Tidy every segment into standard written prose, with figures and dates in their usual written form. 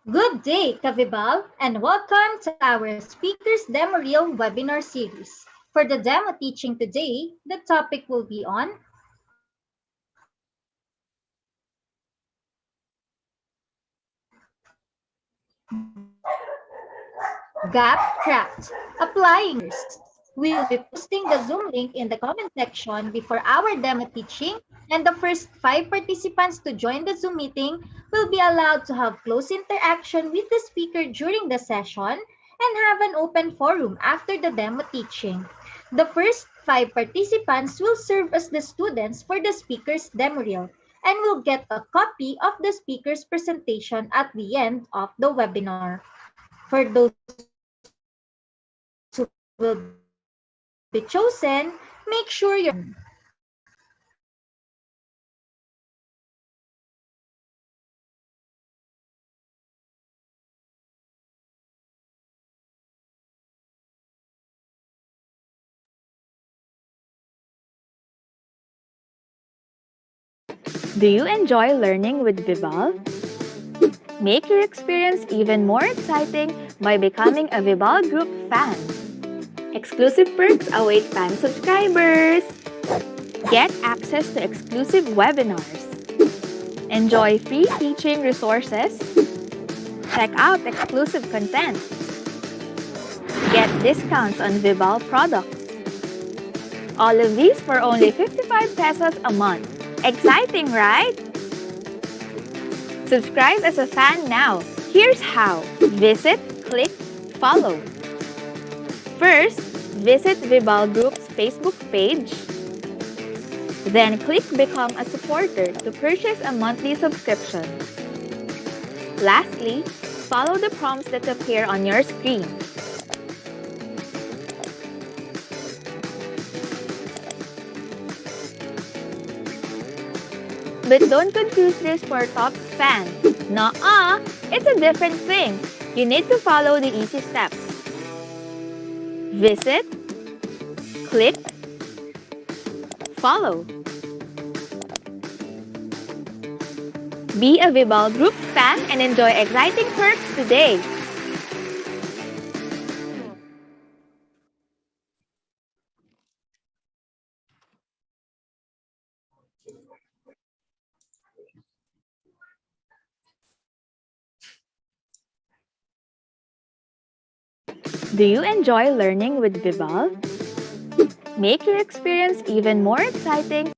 Good day, Kavibal, and welcome to our Speakers Demo Reel webinar series. For the demo teaching today, the topic will be on Gapcraft, applying first. We will be posting the Zoom link in the comment section before our demo teaching, and the first 5 participants to join the Zoom meeting will be allowed to have close interaction with the speaker during the session and have an open forum after the demo teaching. The first 5 participants will serve as the students for the speaker's demo reel and will get a copy of the speaker's presentation at the end of the webinar. For those who will be chosen, make sure your microphone is on. Do you enjoy learning with Vibal? Make your experience even more exciting by becoming a Vibal Group fan. Exclusive perks await fan subscribers. Get access to exclusive webinars. Enjoy free teaching resources. Check out exclusive content. Get discounts on Vibal products. All of these for only 55 pesos a month. Exciting, right? Subscribe as a fan now. Here's how. Visit, click, follow. First, visit Vibal Group's Facebook page. Then click Become a Supporter to purchase a monthly subscription. Lastly, follow the prompts that appear on your screen. But don't confuse this for top fan. Nuh-uh, it's a different thing. You need to follow the easy steps. Visit, click, follow. Be a Vibal Group fan and enjoy exciting perks today. Do you enjoy learning with Vibal? Make your experience even more exciting.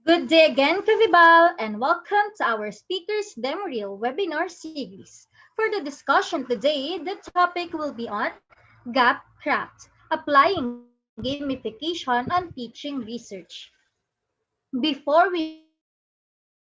Good day again, Kavibal, and welcome to our Speakers Demo Reel webinar series. For the discussion today, the topic will be on Gapcraft, applying gamification on teaching research. Before we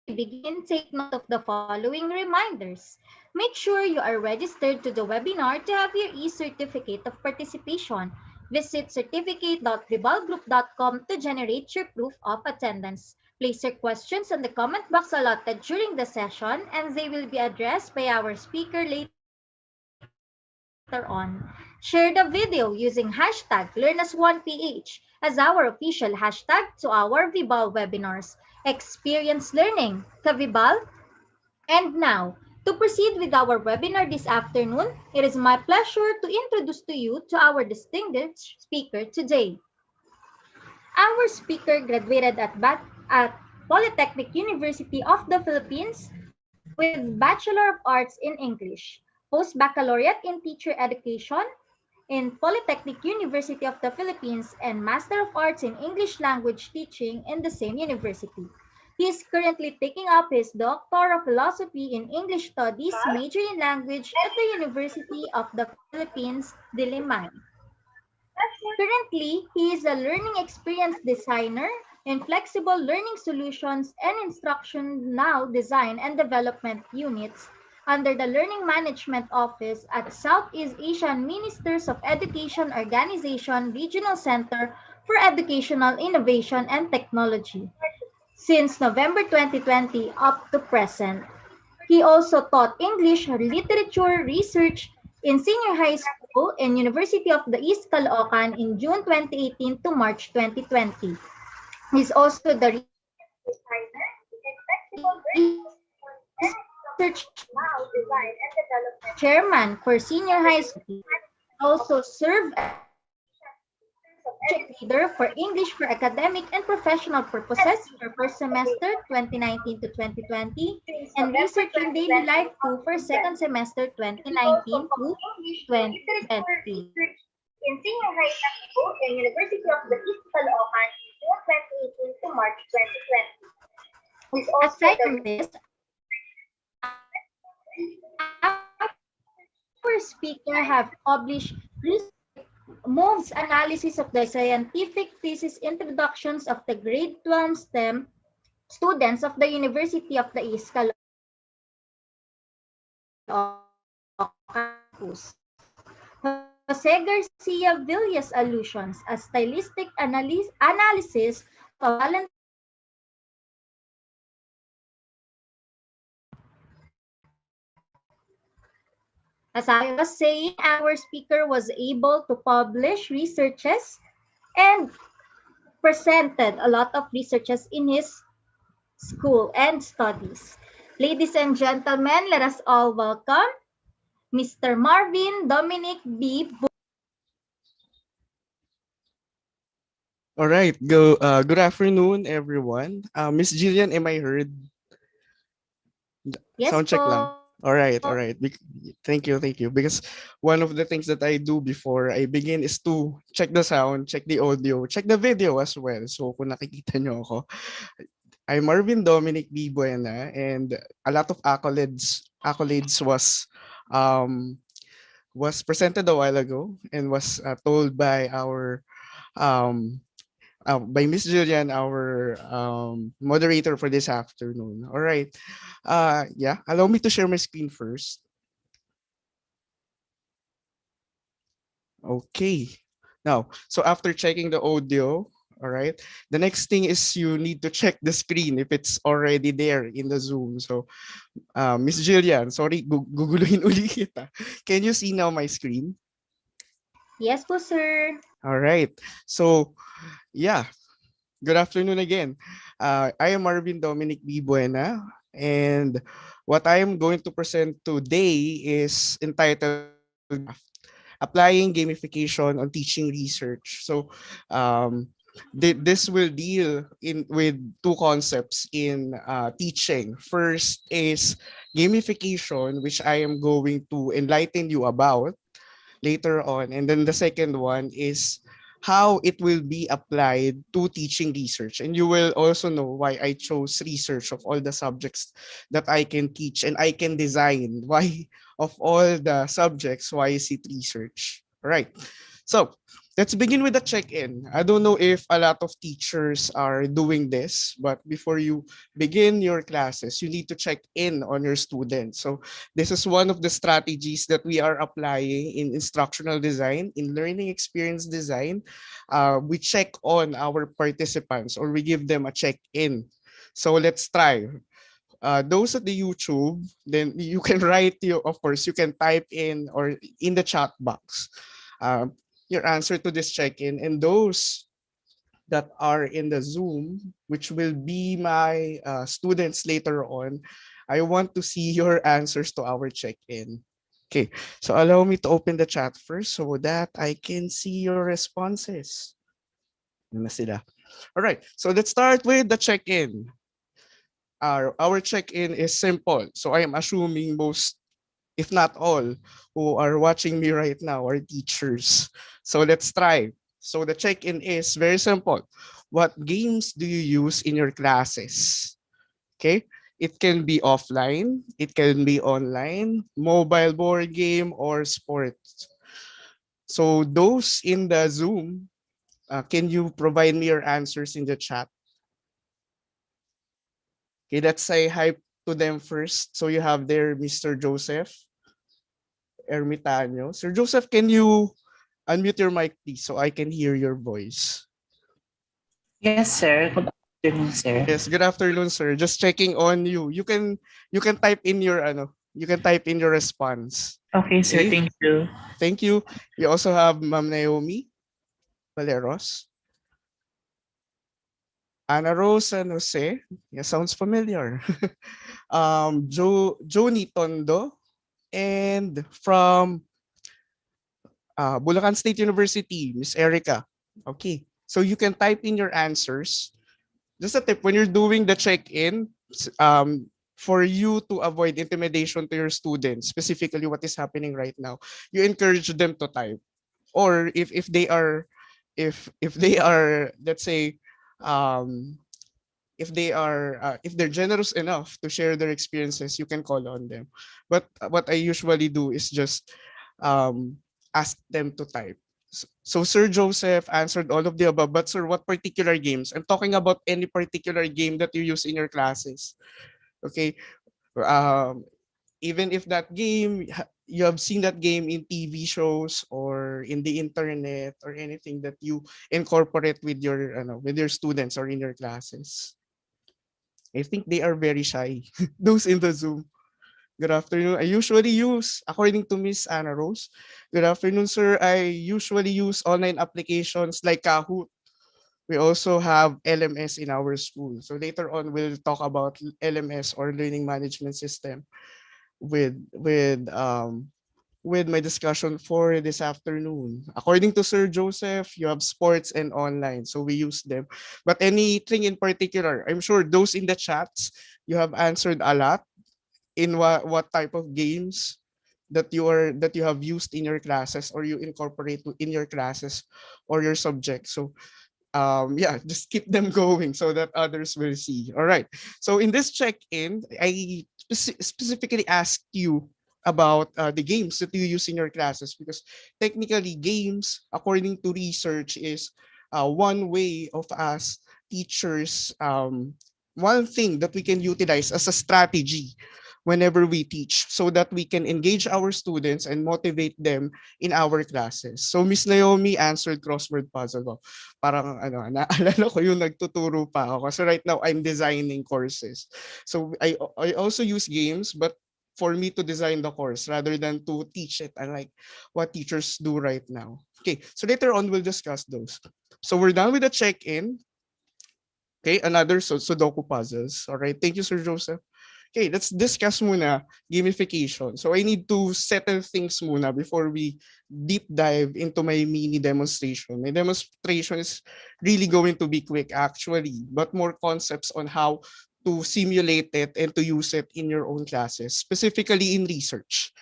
begin, take note of the following reminders. Make sure you are registered to the webinar to have your e-certificate of participation. Visit certificate.vibalgroup.com to generate your proof of attendance. Place your questions in the comment box allotted during the session and they will be addressed by our speaker later on. Share the video using hashtag #LearnAs1PH as our official hashtag to our Vibal webinars. Experience learning, Kavibal. And now, to proceed with our webinar this afternoon, it is my pleasure to introduce to you to our distinguished speaker today. Our speaker graduated at Polytechnic University of the Philippines with Bachelor of Arts in English, Post-Baccalaureate in Teacher Education in Polytechnic University of the Philippines, and Master of Arts in English Language Teaching in the same university. He is currently taking up his Doctor of Philosophy in English Studies, major in language at the University of the Philippines, Diliman. Currently, he is a learning experience designer in flexible learning solutions and instruction now design and development units under the Learning Management Office at Southeast Asian Ministers of Education Organization Regional Center for Educational Innovation and Technology since November 2020 up to present. He also taught English literature research in senior high school and University of the East Caloocan in June 2018 to March 2020. He's also the research chairman for senior high school. Also served as subject leader for English for academic and professional purposes for first semester 2019 to 2020 and research in daily life 2 for second semester 2019 to 2020. In senior high school in University of the East Caloocan in June 2018 to March 2020. Aside from this, our speaker have published moves analysis of the scientific thesis introductions of the grade 12 STEM students of the University of the East Caloocan Jose Garcia Villa's allusions, a stylistic analysis of a As I was saying, our speaker was able to publish researches and presented a lot of researches in his school and studies. Ladies and gentlemen, let us all welcome Mr. Marvin Dominic B. All right. Good afternoon, everyone. Miss Jillian, am I heard? Yes Sound check lang. po. All right, all right. Thank you, thank you. Because one of the things that I do before I begin is to check the sound, check the audio, check the video as well. So kung nakikita nyo ako, I'm Marvin Dominic B. Buena, and a lot of accolades was presented a while ago and was told by our by Miss Julian, our moderator for this afternoon. All right. Yeah, allow me to share my screen first. Okay. Now, so after checking the audio, all right, the next thing is you need to check the screen if it's already there in the Zoom. So, Miss Jillian, sorry, guguluhin uli kita. Can you see now my screen? Yes po, sir. All right. So, yeah, good afternoon again. I am Marvin Dominic B. Buena, and what I am going to present today is entitled Applying Gamification on Teaching Research. So this will deal with two concepts in teaching. First is gamification, which I am going to enlighten you about later on. And then the second one is how it will be applied to teaching research. And you will also know why I chose research of all the subjects that I can teach and I can design. Why of all the subjects, why is it research? All right. So let's begin with the check-in. I don't know if a lot of teachers are doing this, but before you begin your classes, you need to check in on your students. So this is one of the strategies that we are applying in instructional design, in learning experience design. We check on our participants or we give them a check-in. So let's try. Those at the YouTube, then you can write your, of course, you can type in or in the chat box uh, your answer to this check-in. And those that are in the Zoom, which will be my students later on, I want to see your answers to our check-in. Okay, so allow me to open the chat first so that I can see your responses. Ano na sila? All right, so let's start with the check-in. Our check-in is simple. So I am assuming most, if not all, who are watching me right now are teachers. So let's try. So the check-in is very simple. What games do you use in your classes? Okay. It can be offline, it can be online, mobile board game, or sports. So those in the Zoom, can you provide me your answers in the chat? Okay, let's say hi to them first. So you have there Mr. Joseph Ermitanio. Sir Joseph, can you unmute your mic, please, so I can hear your voice? Yes, sir. Good afternoon, sir. Yes, good afternoon, sir. Just checking on you. You can type in your you can type in your response. Okay, sir. Okay? Thank you. Thank you. You also have Ma'am Naomi Valeros, Ana Rose San Jose. Yeah, sounds familiar. Joni Tondo, and from Bulacan State University, Miss Erica. Okay. So you can type in your answers. Just a tip, when you're doing the check-in, for you to avoid intimidation to your students, specifically what is happening right now, you encourage them to type. Or if they are, if they are, let's say, um, if they're generous enough to share their experiences, you can call on them. But what I usually do is just um, ask them to type. So Sir Joseph answered all of the above, but sir, what particular games? I'm talking about any particular game that you use in your classes. Okay. Um, Even if that game, you have seen that game in TV shows or in the internet or anything that you incorporate with your students or in your classes. I think they are very shy. Those in the Zoom. Good afternoon. I usually use, according to Miss Anna Rose, good afternoon, sir. I usually use online applications like Kahoot. We also have LMS in our school. So later on, we'll talk about LMS or learning management system with with um with my discussion for this afternoon. According to Sir Joseph, you have sports and online, so we use them. But anything in particular, I'm sure those in the chats, you have answered a lot in what type of games that you have used in your classes or you incorporate in your classes or your subjects. So yeah, just keep them going so that others will see. All right, so in this check-in, I specifically asked you about the games that you use in your classes, because technically games, according to research, is one way of us teachers, one thing that we can utilize as a strategy whenever we teach so that we can engage our students and motivate them in our classes. So Miss Naomi answered crossword puzzle. Wow, parang naalala ko yung nagtuturo pa ako. Kasi right now I'm designing courses. So I also use games, but for me to design the course rather than to teach it, unlike what teachers do right now. Okay, so later on we'll discuss those. So we're done with the check-in. Okay, another Sudoku puzzles. All right, thank you, Sir Joseph. Okay, let's discuss muna gamification. So I need to settle things muna before we deep dive into my mini demonstration. My demonstration is really going to be quick actually, but more concepts on how to simulate it and to use it in your own classes, specifically in research.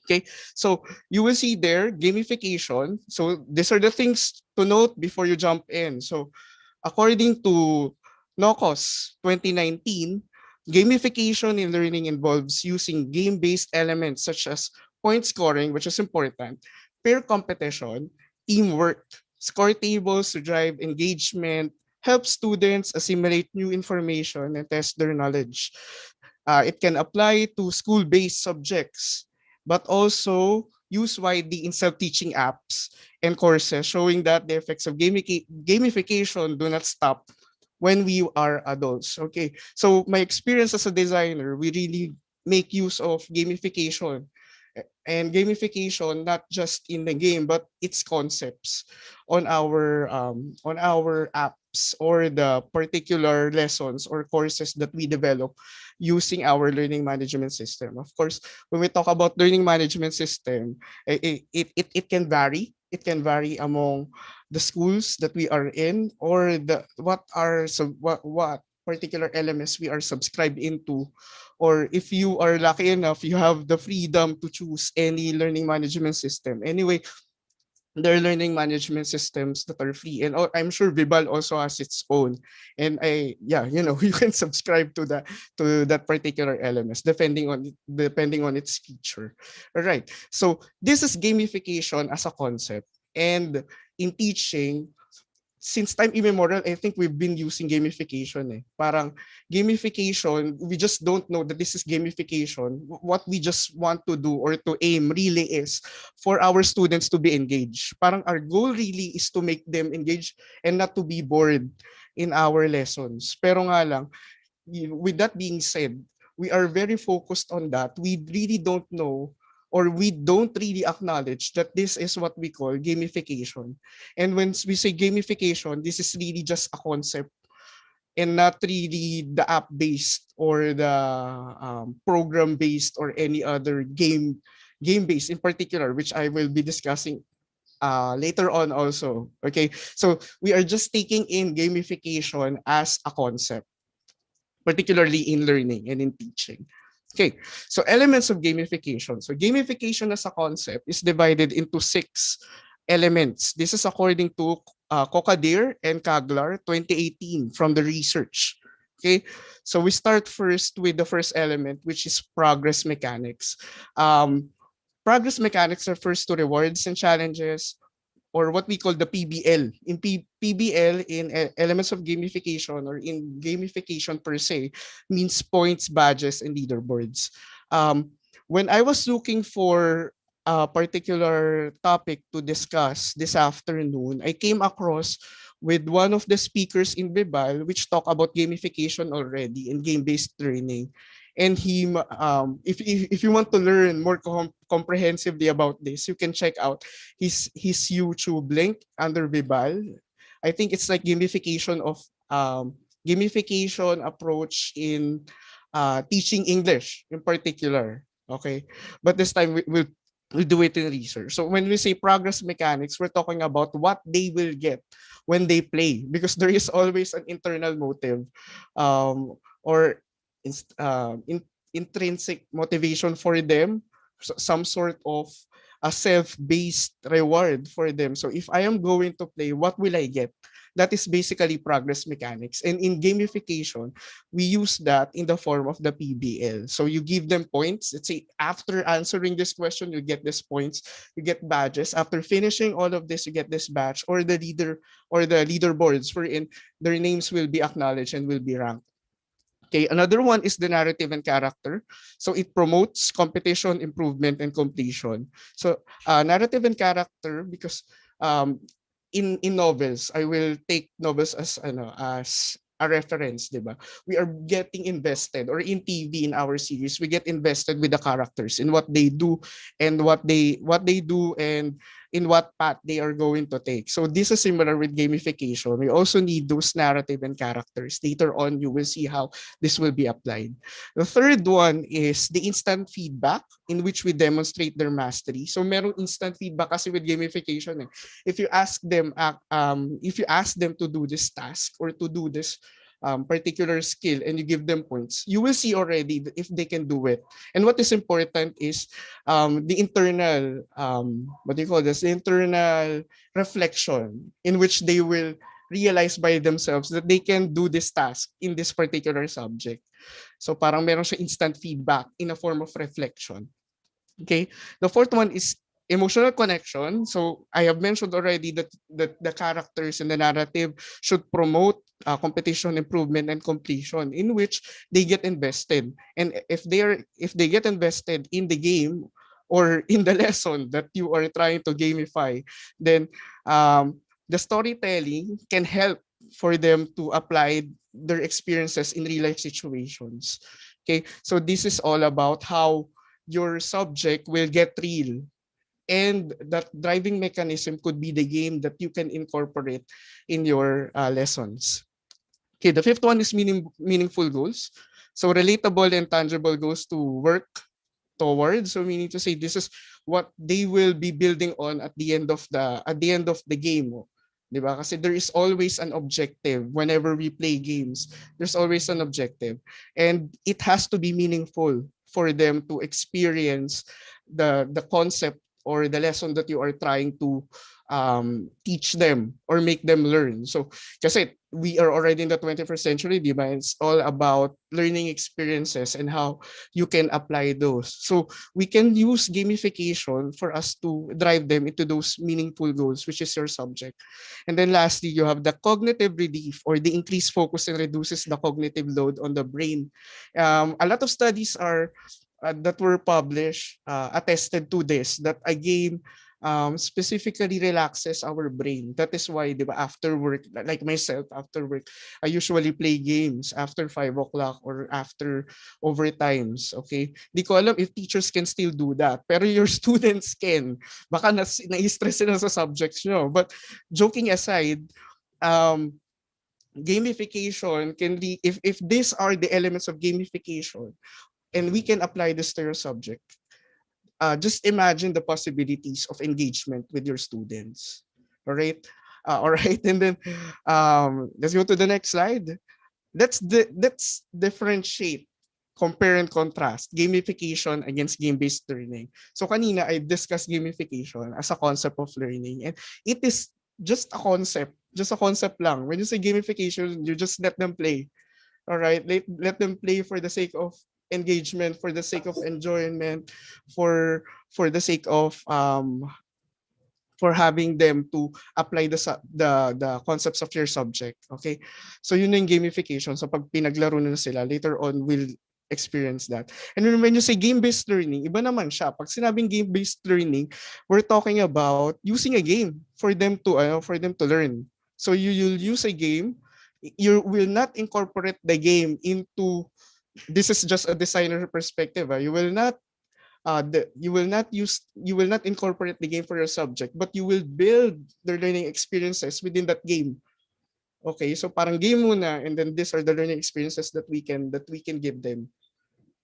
Okay, so you will see there gamification. So these are the things to note before you jump in. So according to NOCOS 2019, gamification in learning involves using game-based elements such as point scoring, which is important, peer competition, teamwork, score tables to drive engagement, help students assimilate new information and test their knowledge. It can apply to school-based subjects, but also used widely in self-teaching apps and courses, showing that the effects of gamification do not stop when we are adults. Okay, so my experience as a designer, we really make use of gamification and gamification not just in the game but its concepts on our apps or the particular lessons or courses that we develop using our learning management system. Of course, when we talk about learning management system, it can vary. It can vary among the schools that we are in or the what particular elements we are subscribed into, or if you are lucky enough you have the freedom to choose any learning management system. Anyway, there are learning management systems that are free, and I'm sure Vibal also has its own, and you can subscribe to that particular elements depending on its feature. All right, so this is gamification as a concept, and in teaching, since time immemorial, I think we've been using gamification eh. Parang gamification, we just don't know that this is gamification. What we just want to do or to aim really is for our students to be engaged. Parang our goal really is to make them engaged and not to be bored in our lessons. Pero nga lang, with that being said, we are very focused on that. We really don't know or we don't really acknowledge that this is what we call gamification. And when we say gamification, this is really just a concept and not really the app-based or the program-based or any other game-based in particular, which I will be discussing later on also. Okay, so we are just taking in gamification as a concept, particularly in learning and in teaching. Okay, so elements of gamification. So gamification as a concept is divided into 6 elements. This is according to Kokadir and Kaglar 2018 from the research. Okay, so we start first with the first element, which is progress mechanics. Progress mechanics refers to rewards and challenges, or what we call the PBL. In PBL, in elements of gamification or in gamification per se, means points, badges, and leaderboards. When I was looking for a particular topic to discuss this afternoon, I came across with one of the speakers in Bibal, which talk about gamification already and game-based learning. And if you want to learn more comprehensively about this, you can check out his YouTube link under Vibal. I think it's like gamification approach in teaching English in particular. Okay, but this time we'll do it in research. So when we say progress mechanics, we're talking about what they will get when they play, because there is always an internal motive, or intrinsic motivation for them, some sort of a self-based reward for them. So if I am going to play, what will I get? That is basically progress mechanics. And in gamification, we use that in the form of the PBL. So you give them points. Let's say after answering this question, you get these points, you get badges. After finishing all of this, you get this badge or the leaderboards wherein their names will be acknowledged and will be ranked. Okay, another one is the narrative and character. So it promotes competition, improvement, and completion. So narrative and character, because in novels, I will take novels as a reference, diba? We are getting invested, or in TV, in our series, we get invested with the characters in what they do and what they do and in what path they are going to take. So this is similar with gamification. We also need those narrative and characters. Later on, you will see how this will be applied. The third one is the instant feedback, in which we demonstrate their mastery. So merong instant feedback kasi with gamification eh. If you ask them to do this task or to do this particular skill and you give them points, you will see already if they can do it. And what is important is the internal, what do you call this? The internal reflection in which they will realize by themselves that they can do this task in this particular subject. So parang meron siya instant feedback in a form of reflection. Okay. The fourth one is emotional connection. So I have mentioned already that the characters in the narrative should promote competition, improvement, and completion, in which they get invested. And if they get invested in the game or in the lesson that you are trying to gamify, then the storytelling can help for them to apply their experiences in real life situations. Okay, so this is all about how your subject will get real. And that driving mechanism could be the game that you can incorporate in your lessons. Okay, the fifth one is meaningful goals. So relatable and tangible goals to work towards. So meaning to say this is what they will be building on at the end of the game. Diba? Kasi there is always an objective whenever we play games. There's always an objective. And it has to be meaningful for them to experience the concept or the lesson that you are trying to teach them or make them learn. So kasi we are already in the 21st century, di ba? It's all about learning experiences and how you can apply those. So we can use gamification for us to drive them into those meaningful goals, which is your subject. And then lastly, you have the cognitive relief or the increased focus and reduces the cognitive load on the brain. A lot of studies are that were published attested to this, that a game specifically relaxes our brain. That is why, di ba, after work, like myself, after work, I usually play games after 5 o'clock or after overtimes. Okay? Di ko alam if teachers can still do that. Pero your students can. Baka na-stress sila sa subjects nyo. But joking aside, gamification can be, if these are the elements of gamification, and we can apply this to your subject, just imagine the possibilities of engagement with your students. All right. All right. And then let's go to the next slide. Let's differentiate, compare and contrast gamification against game-based learning. So kanina I discussed gamification as a concept of learning, and it is just a concept lang. When you say gamification, you just let them play. All right, let them play for the sake of engagement, for the sake of enjoyment, for the sake of for having them to apply the concepts of your subject. Okay, so yun yung gamification. So pag pinaglaro na sila, later on we'll experience that. And when you say game-based learning, iba naman siya. Pag sinabing game-based learning, we're talking about using a game for them to learn. So you'll use a game. You will not incorporate the game into, this is just a designer perspective. You will not incorporate the game for your subject, but you will build their learning experiences within that game. Okay, so parang game muna, and then these are the learning experiences that we can give them.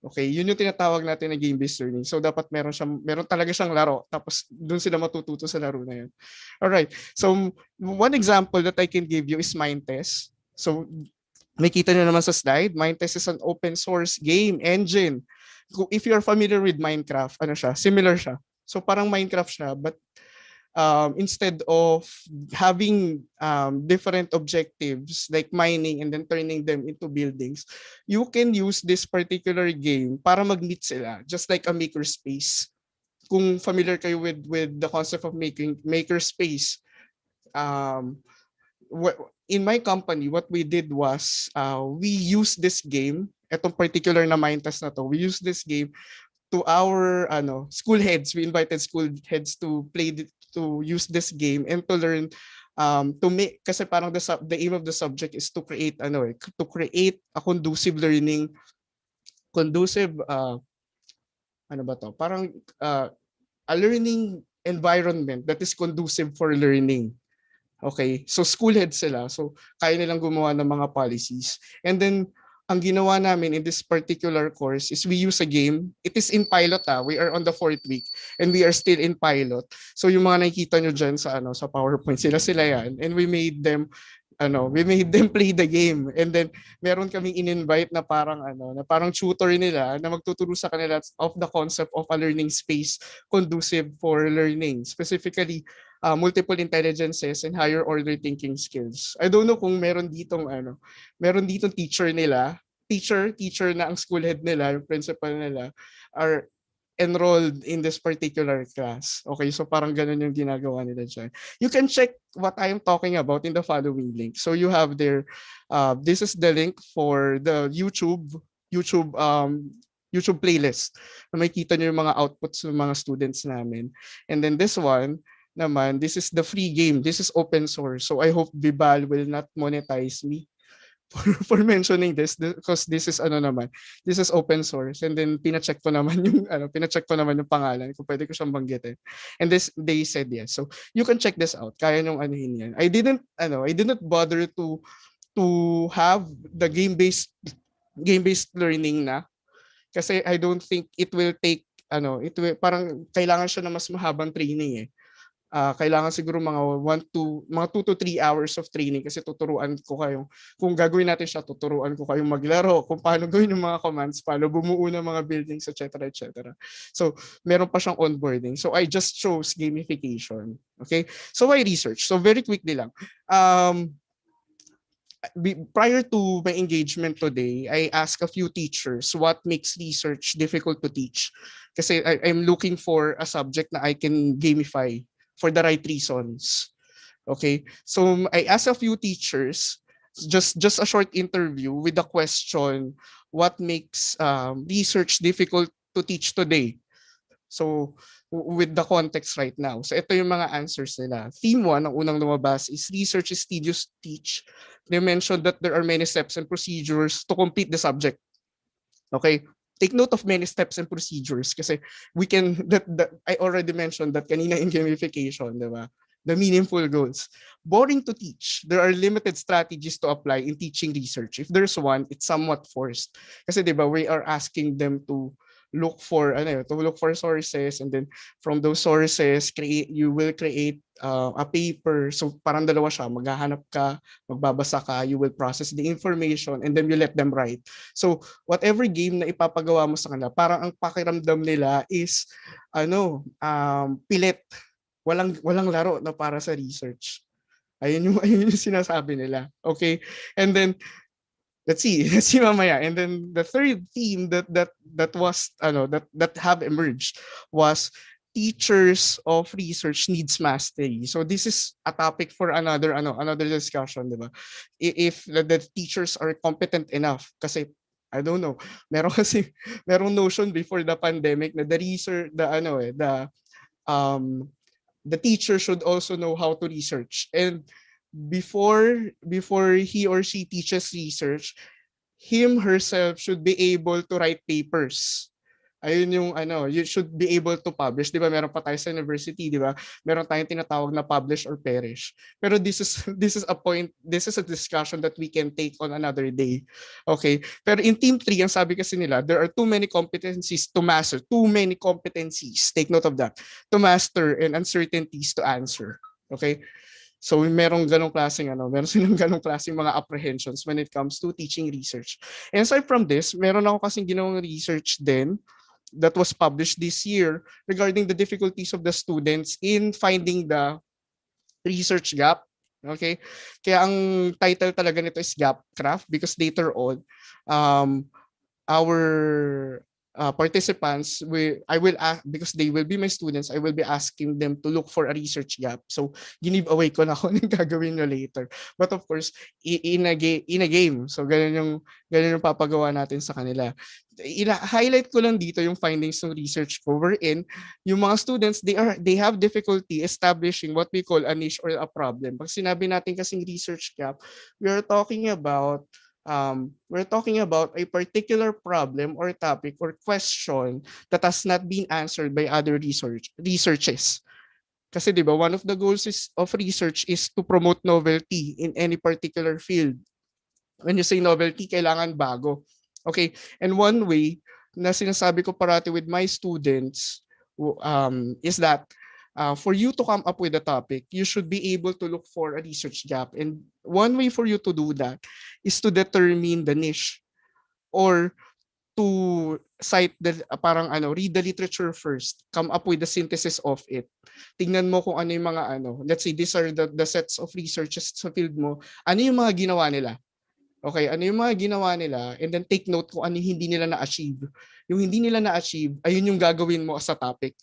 Okay, yun yung tinatawag natin na game-based learning. So dapat meron talaga siyang laro, tapos doon sila matututo sa laro na yun. All right. So one example that I can give you is Mind Test. So makita niyo naman sa slide, Mind Test is an open source game engine. If you're familiar with Minecraft, ano siya? Similar siya. So parang Minecraft siya, but instead of having different objectives like mining and then turning them into buildings, you can use this particular game para mag-meet sila, just like a makerspace. Kung familiar kayo with the concept of makerspace, in my company, what we did was we used this game, etong particular na mind test na to, we used this game to our school heads. We invited school heads to use this game and to learn to make, kasi parang the aim of the subject is to create a conducive learning, a learning environment that is conducive for learning. Okay, so school heads sila, so kaya nilang gumawa ng mga policies. And then ang ginawa namin in this particular course is we use a game. It is in pilot. We are on the 4th week and we are still in pilot. So yung mga nakikita nyo dyan sa PowerPoint, sila yan. And we made them we made them play the game, and then meron kaming in-invite na parang na parang tutor nila na magtuturo sa kanila of the concept of a learning space conducive for learning, specifically multiple intelligences and higher order thinking skills. I don't know kung meron ditong teacher na ang school head nila, yung principal nila are enrolled in this particular class. Okay, so parang ganun yung ginagawa nila dyan. You can check what I am talking about in the following link. So you have there, this is the link for the YouTube playlist. Na makikita nyo yung mga outputs ng mga students namin. And then this one, naman, this is the free game. This is open source. So I hope Vibal will not monetize me for mentioning this because this is open source, and then pina-check ko naman yung pangalan kung pwede ko siyang banggitin, and they said yes, so you can check this out. Kaya niyong anuhin yan. I didn't bother to have the game-based learning na kasi I don't think it will take parang kailangan siya na mas mahabang training eh. Kailangan siguro mga 2 to 3 hours of training kasi tuturuan ko kayo. Kung gagawin natin siya, tuturuan ko kayong maglaro, kung paano gawin yung mga commands, paano bumuo ng mga buildings, etc. etc. So, meron pa siyang onboarding. So, I just chose gamification. Okay? So, why research? So, very quickly lang. Prior to my engagement today, I asked a few teachers what makes research difficult to teach. Kasi I'm looking for a subject na I can gamify for the right reasons. Okay, so I asked a few teachers just a short interview with the question, what makes research difficult to teach today? So with the context right now. So ito yung mga answers nila. Theme 1, ang unang lumabas is research is tedious to teach. They mentioned that there are many steps and procedures to complete the subject. Okay, take note of many steps and procedures kasi we can I already mentioned that kanina in gamification, di ba? The meaningful goals. Boring to teach. There are limited strategies to apply in teaching research. If there's one, it's somewhat forced. Kasi di ba, we are asking them to look for sources, and then from those sources you will create a paper. So parang dalawa siya, maghahanap ka, magbabasa ka, you will process the information, and then you let them write. So whatever game na ipapagawa mo sa kanila, parang ang pakiramdam nila is pilit, walang laro na para sa research. Ayun yung sinasabi nila. Okay, and then let's see mamaya. And then the third theme that was that have emerged was teachers of research needs mastery. So this is a topic for another discussion, di ba? If the teachers are competent enough, kasi I don't know, merong notion before the pandemic na the teacher should also know how to research, and before he or she teaches research, him herself should be able to write papers. Ayun yung you should be able to publish. Di ba meron pa tayo sa university, di ba? Meron tayong tinatawag na publish or perish. Pero this is a discussion that we can take on another day. Okay? Pero in team 3, ang sabi kasi nila, there are too many competencies to master. Too many competencies. Take note of that. To master and uncertainties to answer. Okay? So meron silang ganong klaseng mga apprehensions when it comes to teaching research. And aside from this, meron ako kasing ginawang research din that was published this year regarding the difficulties of the students in finding the research gap. Okay? Kaya ang title talaga nito is Gapcraft because later on, our participants, I will ask, because they will be my students, I will be asking them to look for a research gap. So, give away ko na kung anong gagawin nyo later. But of course, in a game. So, ganun yung papagawa natin sa kanila. Highlight ko lang dito yung findings ng research ko wherein yung mga students, they have difficulty establishing what we call a niche or a problem. Pag sinabi natin kasing research gap, we're talking about a particular problem or topic or question that has not been answered by other researches. Kasi di ba, one of the goals of research is to promote novelty in any particular field. When you say novelty, kailangan bago. Okay, and one way na sinasabi ko parati with my students is that for you to come up with a topic, you should be able to look for a research gap. And one way for you to do that is to determine the niche, or to cite the read the literature first, come up with the synthesis of it. Tingnan mo kung ano yung mga let's say these are the sets of researches sa field mo, ano yung mga ginawa nila. Okay, ano yung mga ginawa nila, and then take note kung ano yung hindi nila na-achieve. Yung hindi nila na-achieve, ayun yung gagawin mo as a topic.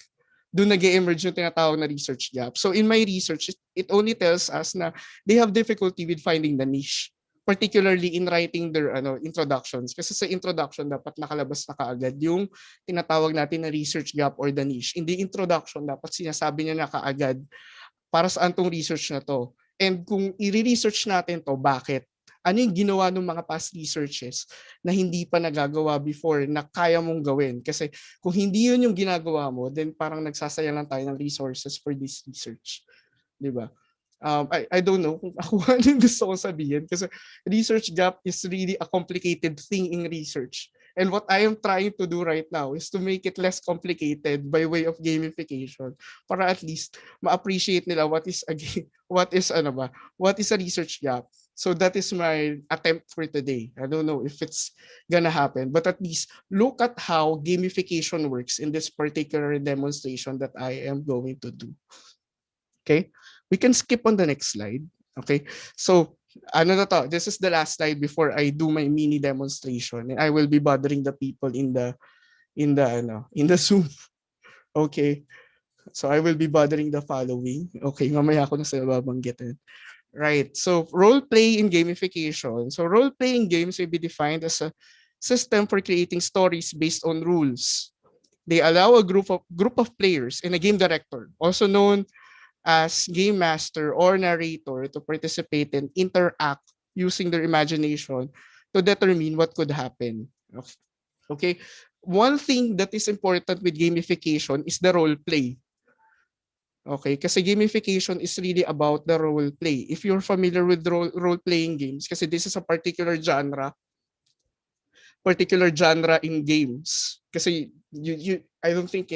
Doon nag-emerge yung tinatawag na research gap. So in my research, it only tells us na they have difficulty with finding the niche, particularly in writing their introductions. Kasi sa introduction, dapat nakalabas na kaagad yung tinatawag natin na research gap or the niche. In the introduction, dapat sinasabi niya na kaagad para saan tong research na to. And kung i-research natin to, bakit? Ano yung ginawa ng mga past researches na hindi pa nagagawa before na kaya mong gawin? Kasi kung hindi yun yung ginagawa mo, then parang nagsasayang lang tayo ng resources for this research. Di ba? I don't know kung ako ano yung gusto kong sabihin, kasi research gap is really a complicated thing in research. And what I am trying to do right now is to make it less complicated by way of gamification, para at least ma-appreciate nila what is a research gap. So that is my attempt for today. I don't know if it's gonna happen, but at least look at how gamification works in this particular demonstration that I am going to do. Okay, we can skip on the next slide. Okay, so this is the last slide before I do my mini demonstration, and I will be bothering the people in the Zoom. Okay, so I will be bothering the following. Okay, mamaya ako na sila babanggitin. Right, so role play in gamification. So role playing games may be defined as a system for creating stories based on rules. They allow a group of players and a game director, also known as game master or narrator, to participate and interact using their imagination to determine what could happen. Okay. One thing that is important with gamification is the role play. Okay, kasi gamification is really about the role play. If you're familiar with role playing games, kasi this is a particular genre in games. Kasi I don't think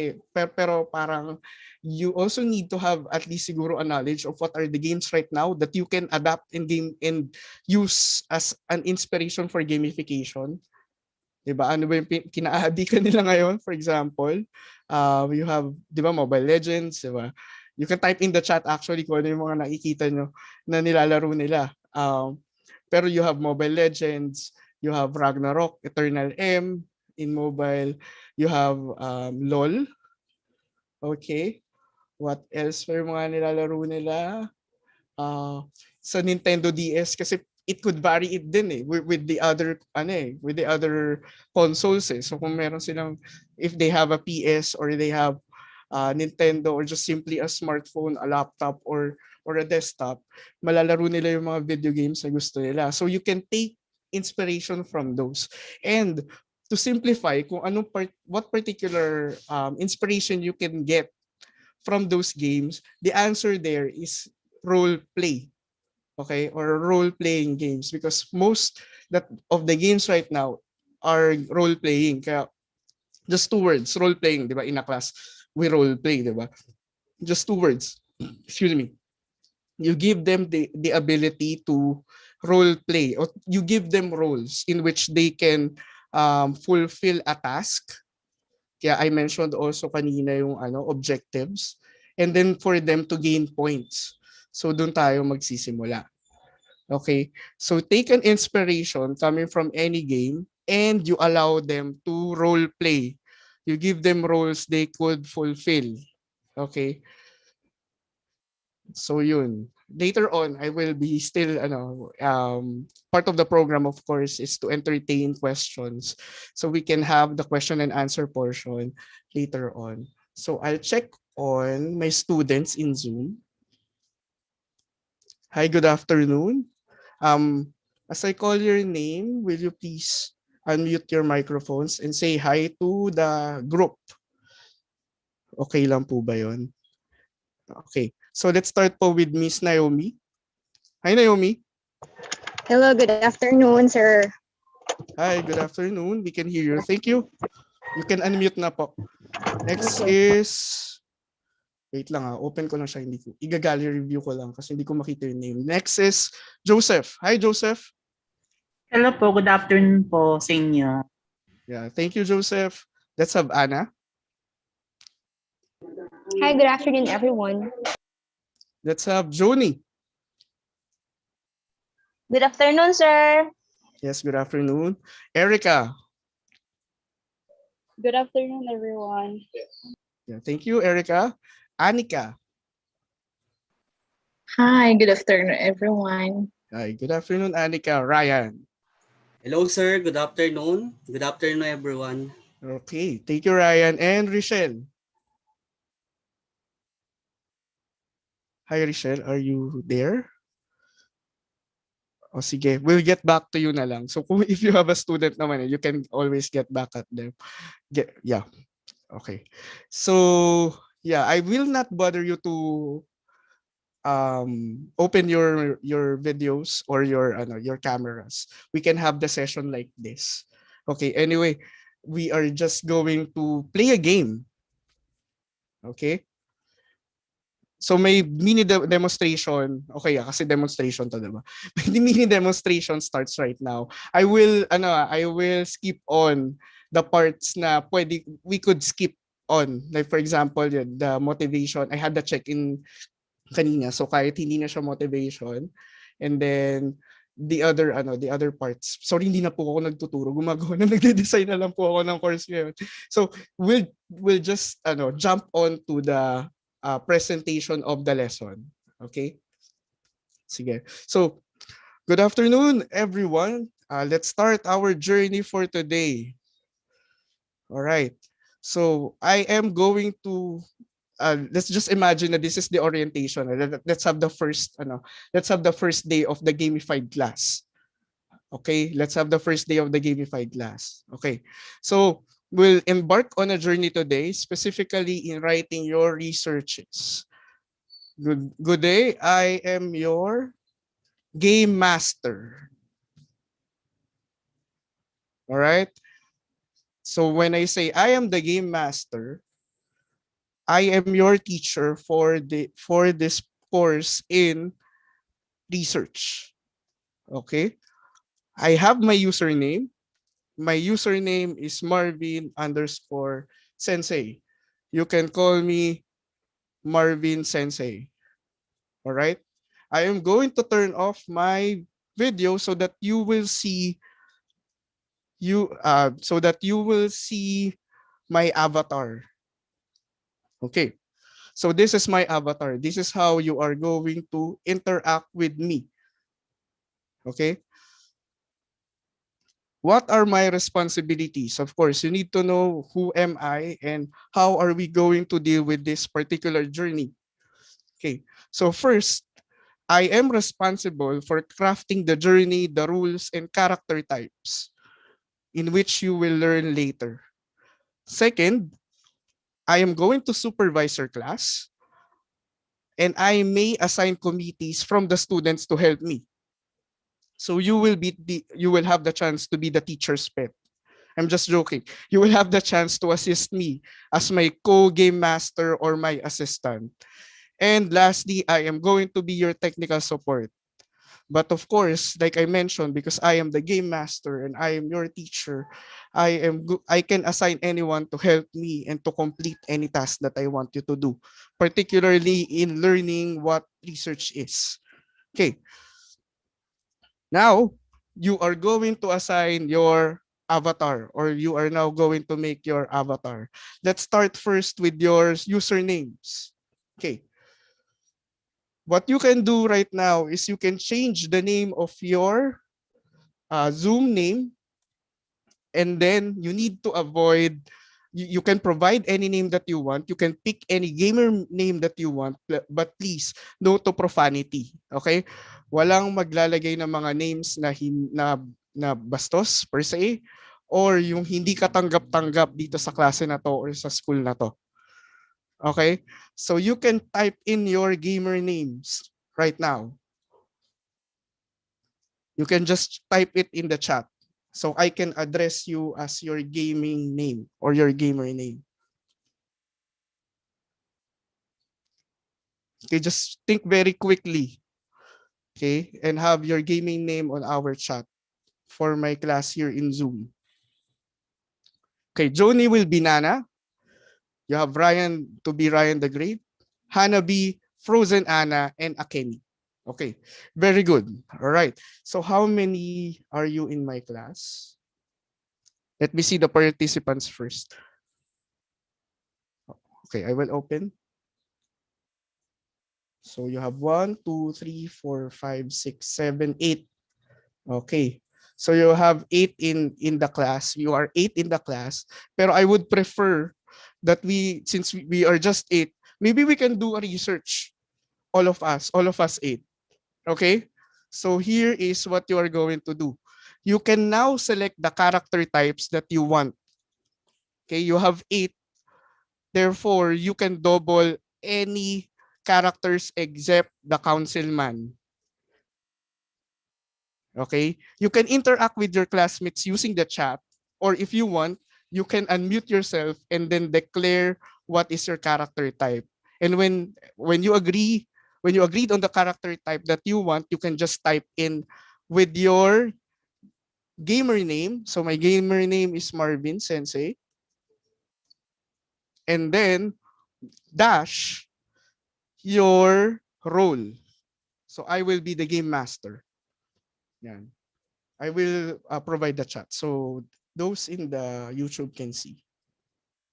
pero parang you also need to have at least siguro a knowledge of what are the games right now that you can adapt in game and use as an inspiration for gamification. Diba? Ano ba yung kinaahadikan nila ngayon? For example, you have, diba, Mobile Legends, diba? You can type in the chat actually kung ano yung mga nakikita nyo na nilalaro nila. Pero you have Mobile Legends, you have Ragnarok, Eternal M in mobile, you have LOL. Okay. What else pa yung mga nilalaro nila? Sa Nintendo DS, kasi it could vary it din with the other consoles So kung meron silang, if they have a PS or they have Nintendo or just simply a smartphone, a laptop or a desktop, malalaro nila yung mga video games na gusto nila. So you can take inspiration from those. And to simplify, kung what particular inspiration you can get from those games, the answer there is role play. Okay, or role-playing games, because most of the games right now are role-playing. Kaya just two words, role-playing, di ba? In a class, we role-play, di ba? Just two words. Excuse me. You give them the ability to role-play, or you give them roles in which they can fulfill a task. Kaya I mentioned also kanina yung objectives, and then for them to gain points. So doon tayo magsisimula. Okay? So take an inspiration coming from any game and you allow them to role play. You give them roles they could fulfill. Okay? So yun. Later on, I will be still part of the program, of course, is to entertain questions. So we can have the question and answer portion later on. So I'll check on my students in Zoom. Hi, good afternoon. As I call your name, will you please unmute your microphones and say hi to the group? Okay lang po ba yun? Okay. So let's start po with Miss Naomi. Hi, Naomi. Hello, good afternoon, sir. Hi, good afternoon. We can hear you. Thank you. You can unmute na po. Next Okay. is, Wait lang open ko lang siya, hindi ko. Iga-gallery review ko lang kasi hindi ko makita yung name. Next is Joseph. Hi, Joseph. Hello po, good afternoon po sa inyo. Yeah, thank you, Joseph. Let's have Anna. Hi, good afternoon, everyone. Let's have Joni. Good afternoon, sir. Yes, good afternoon. Erica. Good afternoon, everyone. Yeah, thank you, Erica. Anika. Hi, good afternoon, everyone. Hi, good afternoon, Anika. Ryan. Hello, sir. Good afternoon. Good afternoon, everyone. Okay, thank you, Ryan. And Richelle. Hi, Richelle. Are you there? O sige, we'll get back to you na lang. So kung if you have a student naman, you can always get back at them. Yeah. Okay. So yeah, I will not bother you to open your videos or your cameras. We can have the session like this. Okay. Anyway, we are just going to play a game. Okay. So may mini demonstration. Okay, kasi demonstration to, diba? May mini demonstration starts right now. I will skip on the parts na we could skip on. Like for example, the motivation. I had the check-in kanina. So kahit hindi na siya motivation, and then the other parts. Sorry, hindi na po ako nagtuturo. Gumagawa na nagde-design na lang po ako ng course ngayon. So we'll just jump on to the presentation of the lesson. Okay? Sige. So, good afternoon, everyone. Let's start our journey for today. All right. So, I am going to let's just imagine that this is the orientation. Let's have the first day of the gamified class. Okay, let's have the first day of the gamified class. Okay, so we'll embark on a journey today, specifically in writing your researches. Good day. I am your game master. All right. So when I say I am the game master, I am your teacher for this course in research. Okay. I have my username. My username is Marvin_Sensei. You can call me Marvin Sensei. All right. I am going to turn off my video so that you will see my avatar. Okay. So this is my avatar. This is how you are going to interact with me. Okay. What are my responsibilities? Of course, you need to know who am I and how are we going to deal with this particular journey. Okay. So first, I am responsible for crafting the journey, the rules, and character types in which you will learn later. Second, I am going to supervise your class, and I may assign committees from the students to help me. So you will have the chance to be the teacher's pet. I'm just joking. You will have the chance to assist me as my co-game master or my assistant. And lastly, I am going to be your technical support. But of course, like I mentioned, because I am the game master and I am your teacher, I can assign anyone to help me and to complete any task that I want you to do, particularly in learning what research is. Okay. Now, you are going to assign your avatar, or you are now going to make your avatar. Let's start first with your usernames. Okay. What you can do right now is you can change the name of your Zoom name, and then you need to avoid, you can provide any name that you want. You can pick any gamer name that you want, but please, no to profanity. Okay? Walang maglalagay ng mga names na bastos per se, or yung hindi katanggap-tanggap dito sa klase na to or sa school na to. Okay? So you can type in your gamer names right now. You can just type it in the chat so I can address you as your gaming name or your gamer name. Okay, just think very quickly. Okay, and have your gaming name on our chat for my class here in Zoom. Okay, Joni will be Nana. You have Ryan to be Ryan the Great, Hanabi, Frozen Anna, and Akemi. Okay, very good. All right. So how many are you in my class? Let me see the participants first. Okay, I will open. So you have 1, 2, 3, 4, 5, 6, 7, 8. Okay. So you have 8 in the class. You are 8 in the class. Pero I would prefer that since we are just 8, maybe we can do a research. All of us 8. Okay? So here is what you are going to do. You can now select the character types that you want. Okay, you have 8. Therefore, you can double any characters except the councilman. Okay? You can interact with your classmates using the chat, or if you want, you can unmute yourself and then declare what is your character type. And when you agree, when you agreed on the character type that you want, you can just type in with your gamer name. So my gamer name is Marvin Sensei. And then dash your role. So I will be the game master. Yan. I will provide the chat. So those in the YouTube can see.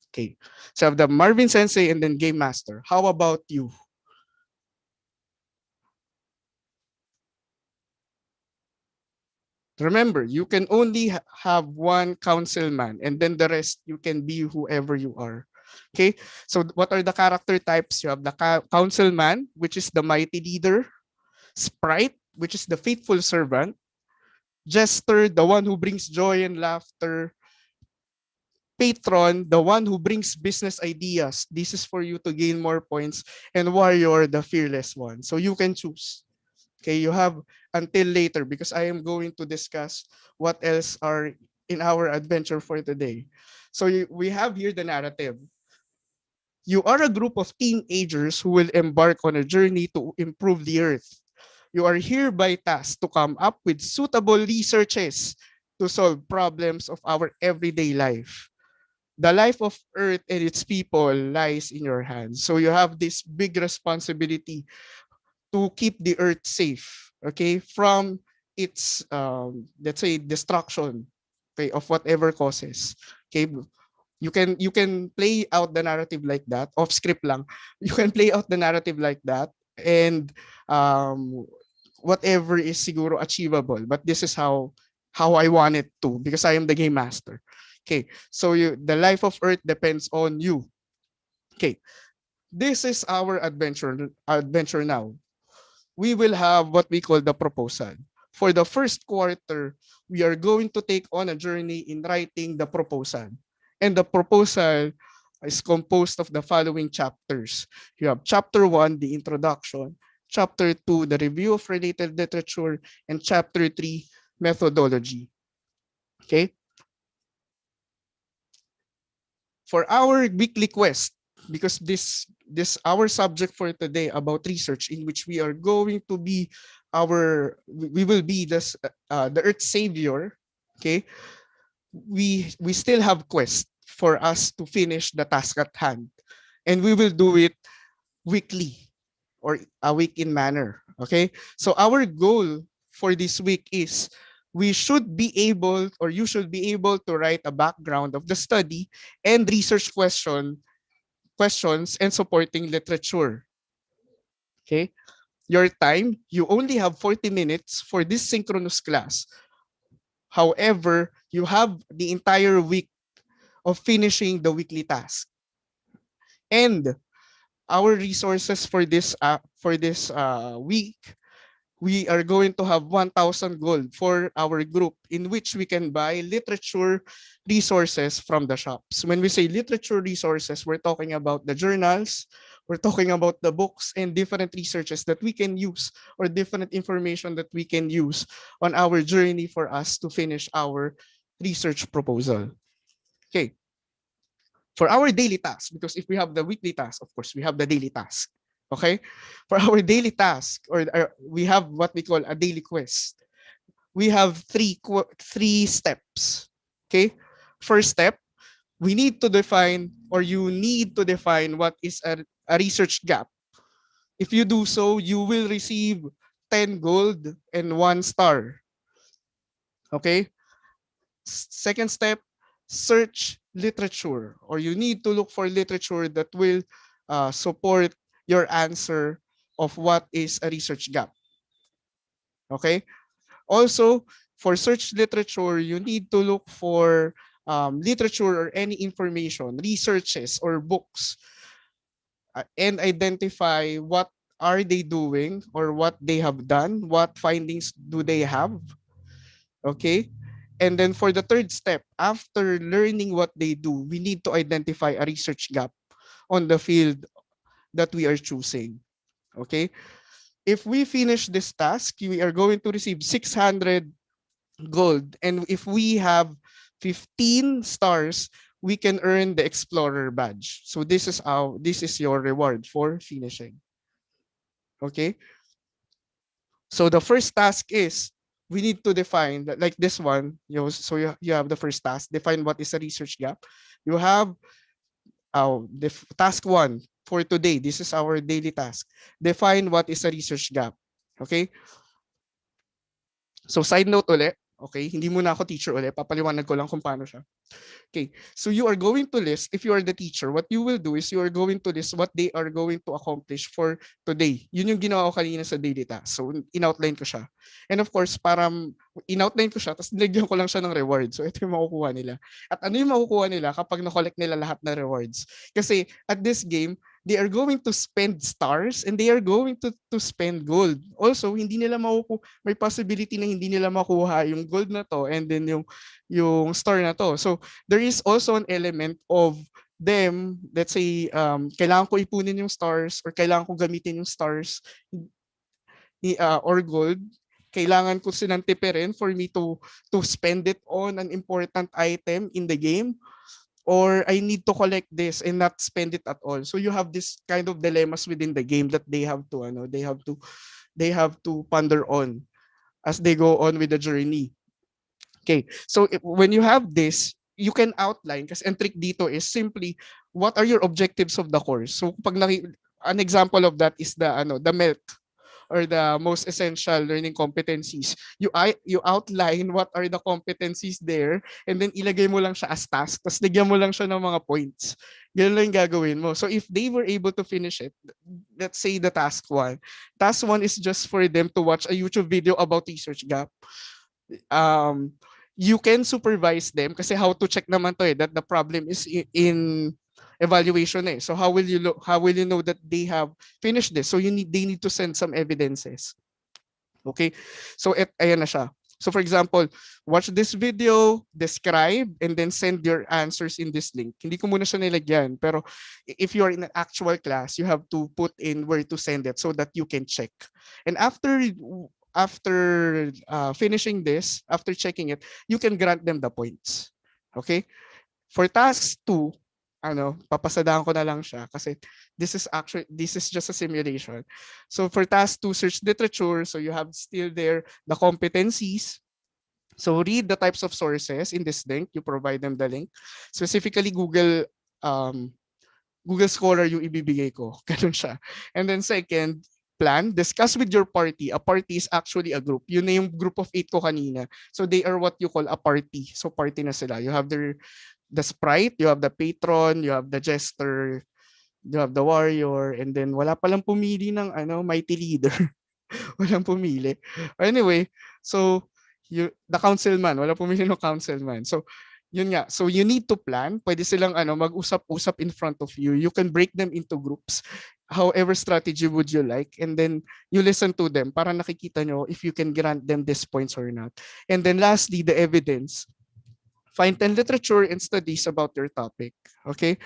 Okay. So I have the Marvin Sensei and then Game Master. How about you? Remember, you can only have one councilman and then the rest you can be whoever you are. Okay. So what are the character types? You have the councilman, which is the mighty leader. Sprite, which is the faithful servant. Jester, the one who brings joy and laughter. Patron, the one who brings business ideas. This is for you to gain more points. And Warrior, the fearless one. So you can choose. Okay, you have until later because I am going to discuss what else are in our adventure for today. So we have here the narrative. You are a group of teenagers who will embark on a journey to improve the earth. You are hereby tasked to come up with suitable researches to solve problems of our everyday life. The life of Earth and its people lies in your hands. So you have this big responsibility to keep the Earth safe, okay, from its, let's say, destruction, okay, of whatever causes. Okay, you can play out the narrative like that, off script lang. You can play out the narrative like that, and um, whatever is siguro achievable. But this is how I want it to because I am the game master. Okay, so the life of Earth depends on you. Okay, this is our adventure now. We will have what we call the proposal. For the first quarter, we are going to take on a journey in writing the proposal. And the proposal is composed of the following chapters. You have chapter 1, the introduction, chapter 2, the review of related literature, and chapter 3, methodology. Okay? For our weekly quest, because this our subject for today about research in which we are going to be we will be the earth savior. Okay, we still have quest for us to finish the task at hand, and we will do it weekly or a week in manner. Okay, so our goal for this week is we should be able, or you should be able, to write a background of the study and research questions and supporting literature. Okay, your time, you only have 40 minutes for this synchronous class. However, you have the entire week of finishing the weekly task. And our resources for this week, we are going to have 1,000 gold for our group in which we can buy literature resources from the shops. When we say literature resources, we're talking about the journals, we're talking about the books and different researches that we can use, or different information that we can use on our journey for us to finish our research proposal. Okay. For our daily tasks, because if we have the weekly task, of course, we have the daily task. Okay? For our daily task, or we have what we call a daily quest. We have three steps. Okay? First step, we need to define, or you need to define what is a research gap. If you do so, you will receive 10 gold and 1 star. Okay? Second step, search literature, or you need to look for literature that will support your answer of what is a research gap. Okay? Also, for search literature, you need to look for literature or any information, researches or books, and identify what are they doing or what they have done, what findings do they have. Okay? And then for the third step, after learning what they do, we need to identify a research gap on the field that we are choosing. Okay? If we finish this task, we are going to receive 600 gold. And if we have 15 stars, we can earn the Explorer badge. So this is your reward for finishing. Okay? So the first task is we need to define that, like this one, so you have the first task, define what is a research gap. You have the task 1 for today. This is our daily task. Define what is a research gap. Okay? So side note ulit, okay? Hindi muna ako teacher ulit, papaliwanag ko lang kung paano siya. Okay, so you are going to list, if you are the teacher, what you will do is you are going to list what they are going to accomplish for today. Yun yung ginawa ko kanina sa daily task. So, in-outline ko siya. And of course, para in-outline ko siya, tapos nilagyan ko lang siya ng reward. So, ito yung makukuha nila. At ano yung makukuha nila kapag na-collect nila lahat na rewards? Kasi at this game, they are going to spend stars and they are going to spend gold. Also, hindi nila may possibility na hindi nila makuha yung gold na to and then yung star na to. So, there is also an element of them, let's say, kailangan ko ipunin yung stars or kailangan ko gamitin yung stars or gold. Kailangan ko silang tipirin for me to spend it on an important item in the game, or I need to collect this and not spend it at all. So you have this kind of dilemmas within the game that they have to ponder on as they go on with the journey. Okay, so when you have this, you can outline, kasi ang trick dito is simply what are your objectives of the course. So pag an example of that is the MELC, or the most essential learning competencies. You outline what are the competencies there, and then ilagay mo lang siya as task, tapos lagyan mo lang siya ng mga points. Ganun lang yung gagawin mo. So if they were able to finish it, let's say the task 1. Task 1 is just for them to watch a YouTube video about research gap. You can supervise them kasi how to check naman to that the problem is in evaluation eh. So how will you know that they have finished this? So they need to send some evidences. Okay? So ayan na siya. So for example, watch this video, describe, and then send your answers in this link. Hindi ko muna siya nilagyan, pero if you are in an actual class, you have to put in where to send it so that you can check. And after finishing this, after checking it, you can grant them the points. Okay? For task 2, papasadahan ko na lang siya kasi this is just a simulation. So for task 2, search literature. So you have still there the competencies. So read the types of sources in this link. You provide them the link. Specifically Google Scholar yung ibibigay ko. Ganun siya. And then second, plan, discuss with your party. A party is actually a group. Yun na yung group of 8 ko kanina. So they are what you call a party. So party na sila. You have the sprite, you have the patron, you have the jester, you have the warrior, and then wala palang pumili ng mighty leader. Walang pumili. Anyway, so the councilman, wala pumili ng councilman. So yun nga. So you need to plan. Pwede silang mag-usap-usap in front of you. You can break them into groups. However strategy would you like, and then you listen to them para nakikita nyo if you can grant them these points or not. And then lastly, the evidence. Find 10 literature and studies about your topic. Okay?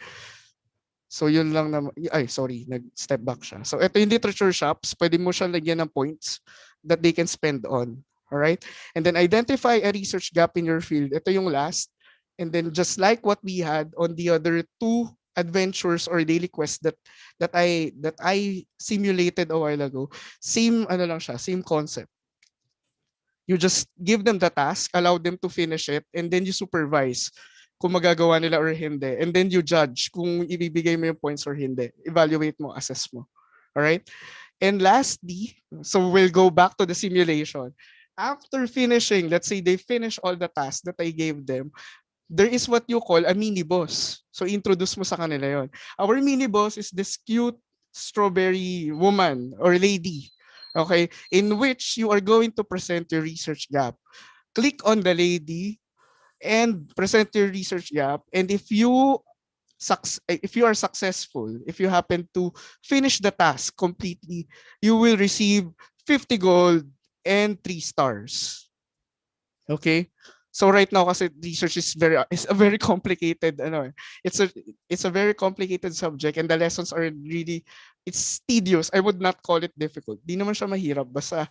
So yun lang naman. Nag-step back siya. So ito yung literature shops. Pwede mo siya lagyan ng points that they can spend on. Alright? And then identify a research gap in your field. Ito yung last. And then just like what we had on the other 2 adventures or daily quests that I simulated a while ago, same ano lang siya, same concept. You just give them the task, allow them to finish it, and then you supervise kung magagawa nila or hindi. And then you judge kung ibibigay mo yung points or hindi. Evaluate mo, assess mo. Alright? And lastly, so we'll go back to the simulation. After finishing, let's say they finish all the tasks that I gave them, there is what you call a mini boss. So introduce mo sa kanila yon. Our mini boss is this cute strawberry woman or lady, okay, in which you are going to present your research gap. Click on the lady and present your research gap. And if you are successful, if you happen to finish the task completely, you will receive 50 gold and 3 stars. Okay? So right now kasi research is a very complicated it's a very complicated subject, and the lessons are really, it's tedious. I would not call it difficult. Di naman siya mahirap, basta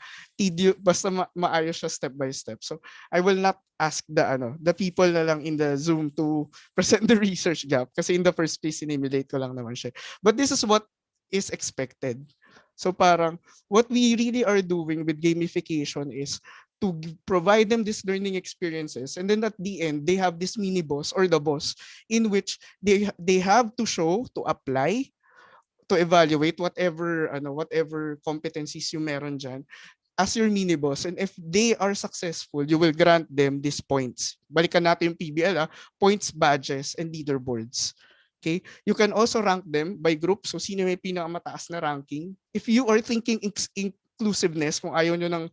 maayos siya step by step. So I will not ask the people na lang in the Zoom to present the research gap kasi in the first place sinimulate ko lang naman siya. But this is what is expected. So parang what we really are doing with gamification is to provide them these learning experiences, and then at the end they have this mini boss or the boss in which they have to show, to apply, to evaluate whatever competencies you meron dyan as your mini boss. And if they are successful, you will grant them these points. Balikan natin yung PBL, points, badges, and leaderboards. Okay? You can also rank them by group. So sino may pinakamataas na ranking. If you are thinking inclusiveness, kung ayaw nyo ng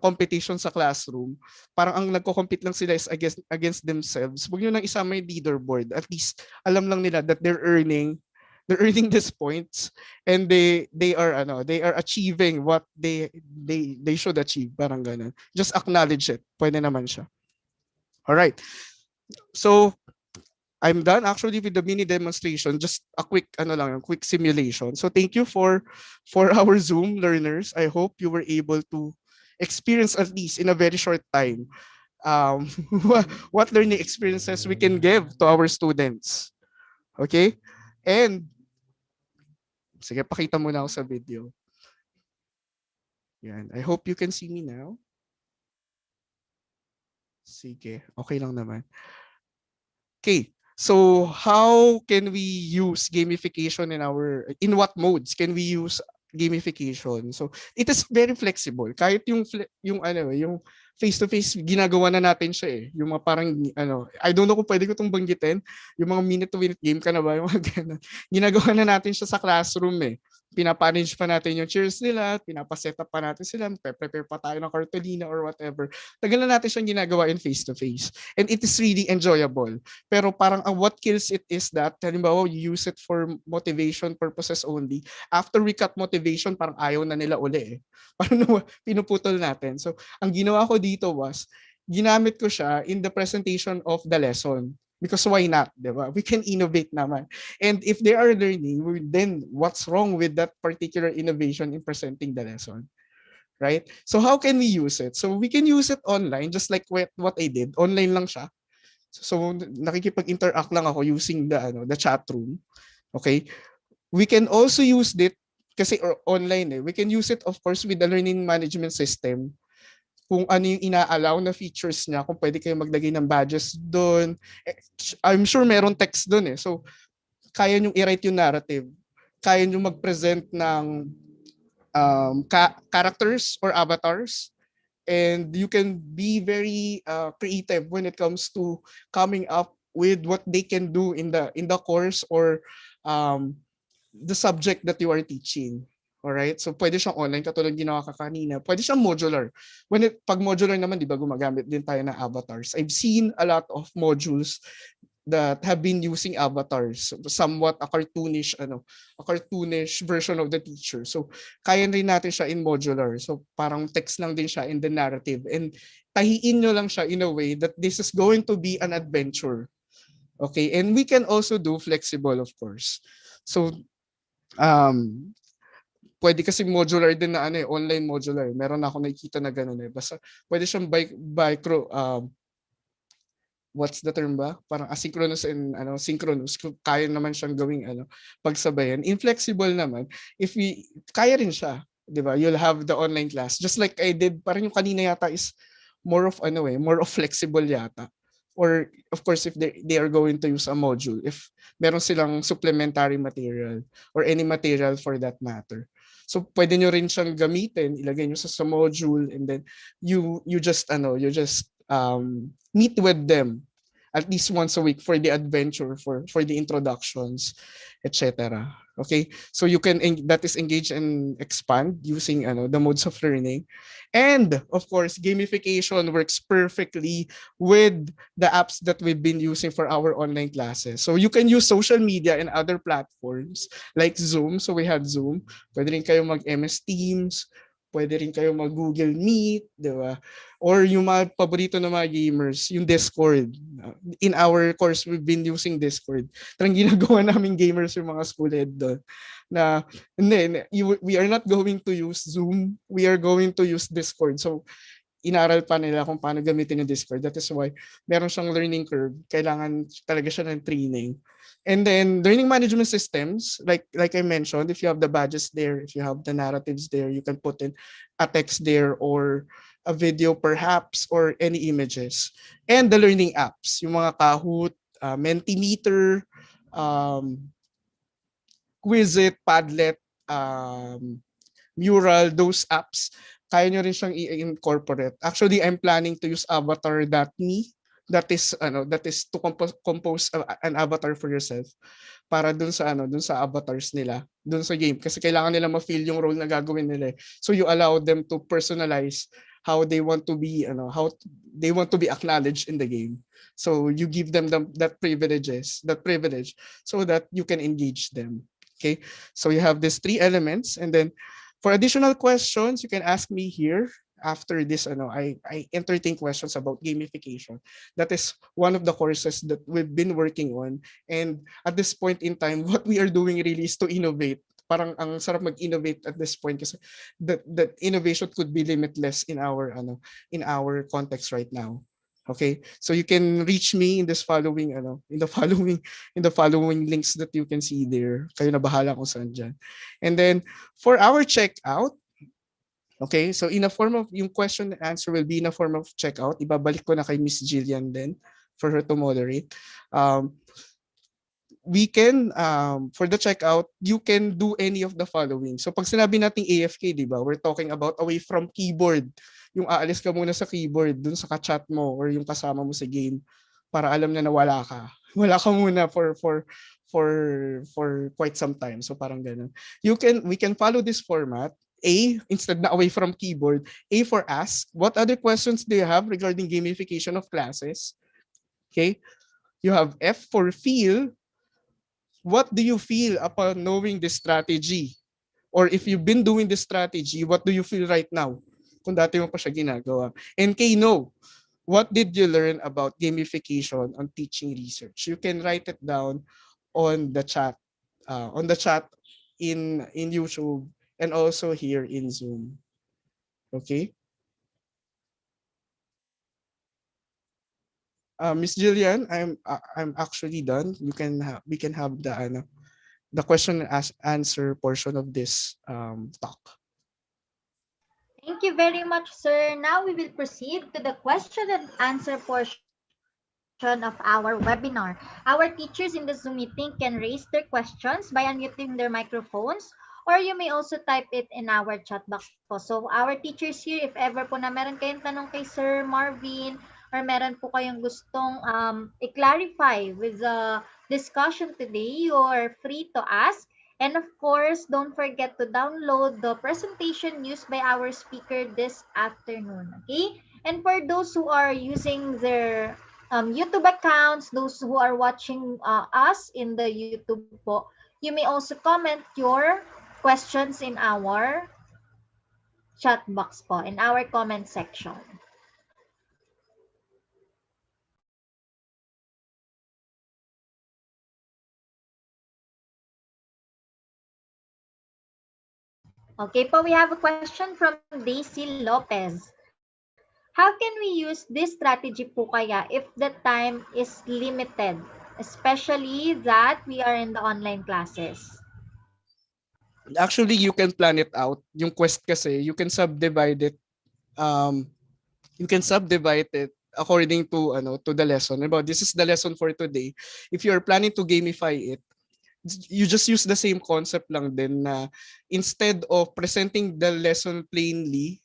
competition sa classroom, parang ang nagko-compete lang sila is against themselves. Huwag nyo nang isama yung leaderboard. At least alam lang nila that they're earning these points, and they are achieving what they should achieve, parang ganun. Just acknowledge it. Pwede naman siya. All right. So I'm done actually with the mini demonstration. Just a quick quick simulation. So thank you for our Zoom learners. I hope you were able to experience, at least in a very short time, what learning experiences we can give to our students. Okay? And sige, pakita muna ako sa video. Yan. I hope you can see me now. Sige, okay lang naman. Okay. So how can we use gamification in what modes can we use gamification? So it is very flexible. Kahit yung face-to-face, ginagawa na natin siya eh. Yung mga parang, I don't know kung pwede ko itong banggitin. Yung mga minute-to-minute game ka na ba? Yung mga ganun. Ginagawa na natin siya sa classroom eh. Pinapanage pa natin yung cheers nila, pinapaset up pa natin sila, prepare pa tayo ng cartolina or whatever. Tagal na natin siyang ginagawa in face-to-face. And it is really enjoyable. Pero parang what kills it is that, halimbawa, you use it for motivation purposes only. After we cut motivation, parang ayaw na nila uli eh. Parang pinuputol natin. So, ang ginawa ko dito was, ginamit ko siya in the presentation of the lesson. Because why not? Diba? We can innovate naman. And if they are learning, then what's wrong with that particular innovation in presenting the lesson? Right? So how can we use it? So we can use it online, just like what I did. Online lang siya. So nakikipag-interact lang ako using the chat room. Okay? We can also use it kasi online eh. We can use it, of course, with the learning management system. Kung ano yung ina-allow na features niya, kung pwede kayo maglagay ng badges doon. I'm sure meron text doon eh. So, kaya nyo i-write yung narrative. Kaya nyo mag-present ng characters or avatars. And you can be very creative when it comes to coming up with what they can do in the course or the subject that you are teaching. Alright? So, pwede siyang online, katulad ginawa ka kanina. Pwede siyang modular. Pag modular naman, di ba, gumagamit din tayo ng avatars. I've seen a lot of modules that have been using avatars, somewhat a cartoonish version of the teacher. So, kaya rin natin siya in modular. So, parang text lang din siya in the narrative. And tahiin nyo lang siya in a way that this is going to be an adventure. Okay? And we can also do flexible, of course. So, pwede kasi modular din na online modular. Meron ako nakikita na gano'n eh. Basta pwede siyang what's the term ba? Parang asynchronous and synchronous. Kaya naman siyang gawing pagsabayan. Inflexible naman, if we kaya rin siya, 'di ba? You'll have the online class. Just like I did, parang yung kanina yata is more of more of flexible yata. Or of course if they are going to use a module, if meron silang supplementary material or any material for that matter. So pwede nyo rin siyang gamitin, ilagay nyo sa module, and then you just meet with them at least once a week for the adventure, for the introductions, etc. Okay, so you can that is engage and expand using the modes of learning. And of course, gamification works perfectly with the apps that we've been using for our online classes. So you can use social media and other platforms like Zoom. So we had Zoom. Pwede rin kayo mag-MS Teams, pwede rin kayo mag-Google Meet, di ba? Or yung mga paborito ng mga gamers, yung Discord. In our course, we've been using Discord. Tarang ginagawa namin gamers yung mga school head doon. Na, hindi, we are not going to use Zoom. We are going to use Discord. So, inaral pa nila kung paano gamitin yung Discord. That is why meron siyang learning curve. Kailangan talaga siya ng training. And then learning management systems, like I mentioned, if you have the badges there, if you have the narratives there, you can put in a text there or a video perhaps or any images. And the learning apps, yung mga Kahoot, Mentimeter, Quizlet, Padlet, Mural, those apps, kaya nyo rin siyang i-incorporate. Actually, I'm planning to use avatar.me. That is to compose an avatar for yourself para dun sa avatars nila, dun sa game, kasi kailangan nila ma-feel yung role na gagawin nila. So you allow them to personalize how they want to be they want to be acknowledged in the game. So you give them that privilege so that you can engage them. Okay, so you have these three elements, and then for additional questions, you can ask me here after this. I entertain questions about gamification. That is one of the courses that we've been working on. And at this point in time, what we are doing really is to innovate. Parang ang sarap mag-innovate at this point kasi that innovation could be limitless in our context right now. Okay, so you can reach me in this following in the following links that you can see there. Kayo na bahala kung saan dyan. And then for our checkout, okay, so in a form of yung question and answer will be in a form of checkout. Ibabalik ko na kay Miss Jillian then for her to moderate. We can for the checkout, you can do any of the following. So pag sinabi nating AFK, di ba? We're talking about away from keyboard. Yung aalis ka muna sa keyboard dun sa ka-chat mo or yung kasama mo sa game para alam na wala ka. Wala ka muna for quite some time. So parang ganun. We can follow this format. A, instead na away from keyboard. A for ask. What other questions do you have regarding gamification of classes? Okay. You have F for feel. What do you feel upon knowing this strategy? Or if you've been doing this strategy, what do you feel right now? Kung dati mo pa siya ginagawa. And K, no. What did you learn about gamification on teaching research? You can write it down on the chat in YouTube and also here in Zoom. Okay? Miss Jillian, I'm actually done. We can have the question and answer portion of this talk. Thank you very much, sir. Now we will proceed to the question and answer portion of our webinar. Our teachers in the Zoom meeting can raise their questions by unmuting their microphones, or you may also type it in our chat box po. So our teachers here, if ever po na meron kayong tanong kay Sir Marvin, or meron po kayong gustong i-clarify with the discussion today, you are free to ask. And of course, don't forget to download the presentation used by our speaker this afternoon. Okay? And for those who are using their YouTube accounts, those who are watching us in the YouTube po, you may also comment your questions in our chat box po, in our comment section. Okay po, we have a question from Daisy Lopez. How can we use this strategy po kaya if the time is limited, especially that we are in the online classes? Actually, you can plan it out. Yung quest kasi, um you can subdivide it according to to the lesson. About this is the lesson for today. If you're planning to gamify it, you just use the same concept lang din na instead of presenting the lesson plainly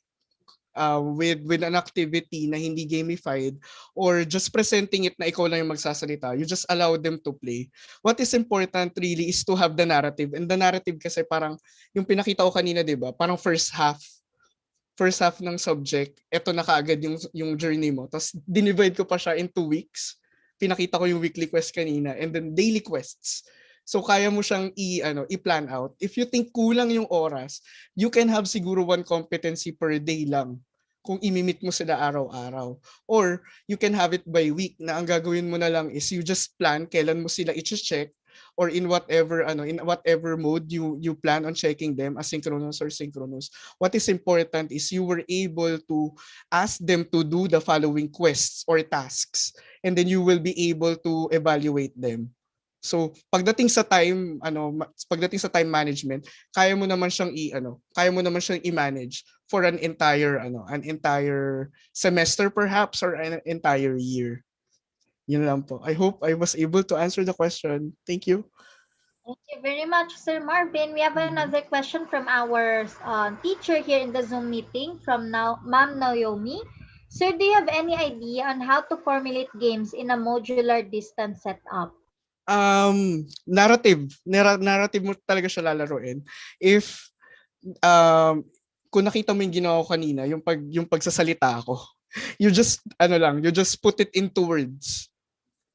with an activity na hindi gamified or just presenting it na ikaw lang yung magsasalita, you just allow them to play. What is important really is to have the narrative. And the narrative kasi parang yung pinakita ko kanina, 'di ba? Parang first half ng subject, eto na kaagad yung journey mo. Tapos dinivide ko pa siya in 2 weeks. Pinakita ko yung weekly quest kanina and then daily quests. So kaya mo siyang i-plan out. If you think kulang yung oras, you can have siguro one competency per day lang kung imimit mo sila araw-araw. Or you can have it by week na ang gagawin mo na lang is you just plan kailan mo sila i-check or in whatever mode you plan on checking them, asynchronous or synchronous. What is important is you were able to ask them to do the following quests or tasks and then you will be able to evaluate them. So pagdating sa time management, kaya mo naman siyang i-manage for an entire semester perhaps or an entire year. Yun lang po. I hope I was able to answer the question. Thank you. Thank you very much, Sir Marvin. We have another question from our teacher here in the Zoom meeting from Ma'am Naomi. Sir, do you have any idea on how to formulate games in a modular distance setup? Narrative mo talaga siya lalaruin. If kung nakita mo yung ginawa ko kanina, yung pagsasalita ako, you just put it into words.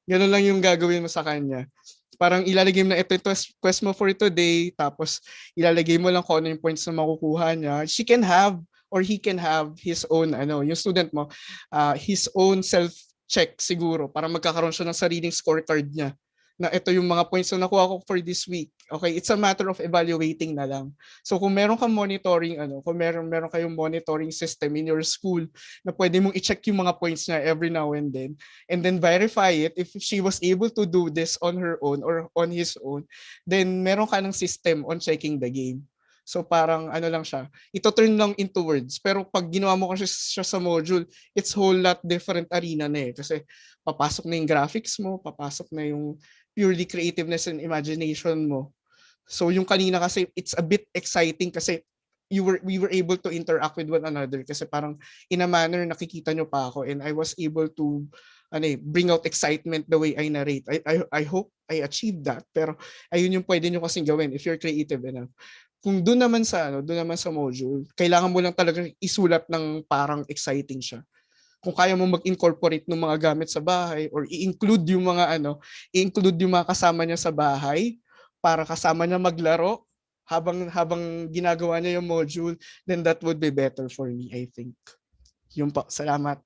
Ganun lang yung gagawin mo sa kanya. Parang ilalagay mo na ito quest mo for today, tapos ilalagay mo lang kung ano yung points na makukuha niya. She can have or he can have his own yung student mo, his own self check siguro para magkakaroon siya ng sariling scorecard niya na ito yung mga points na nakuha ko for this week. Okay, it's a matter of evaluating na lang. So kung meron kang monitoring kung meron kayong monitoring system in your school na pwede mong i-check yung mga points niya every now and then verify it if she was able to do this on her own or on his own, then meron ka ng system on checking the game. So parang lang siya, ito turn lang into words. Pero pag ginawa mo kasi siya sa module, it's whole lot different arena na kasi papasok na yung graphics mo, papasok na yung purely creativeness and imagination mo. So yung kanina kasi it's a bit exciting kasi we were able to interact with one another kasi parang in a manner nakikita nyo pa ako and I was able to bring out excitement the way I narrate. I hope I achieved that. Pero ayun yung pwede nyo kasing gawin if you're creative enough. Kung doon naman sa module, kailangan mo lang talaga isulat ng parang exciting siya. Kung kaya mo mag-incorporate ng mga gamit sa bahay or i-include yung mga kasama niya sa bahay para kasama niya maglaro habang ginagawa niya yung module, then that would be better for me, I think. Yun po, salamat.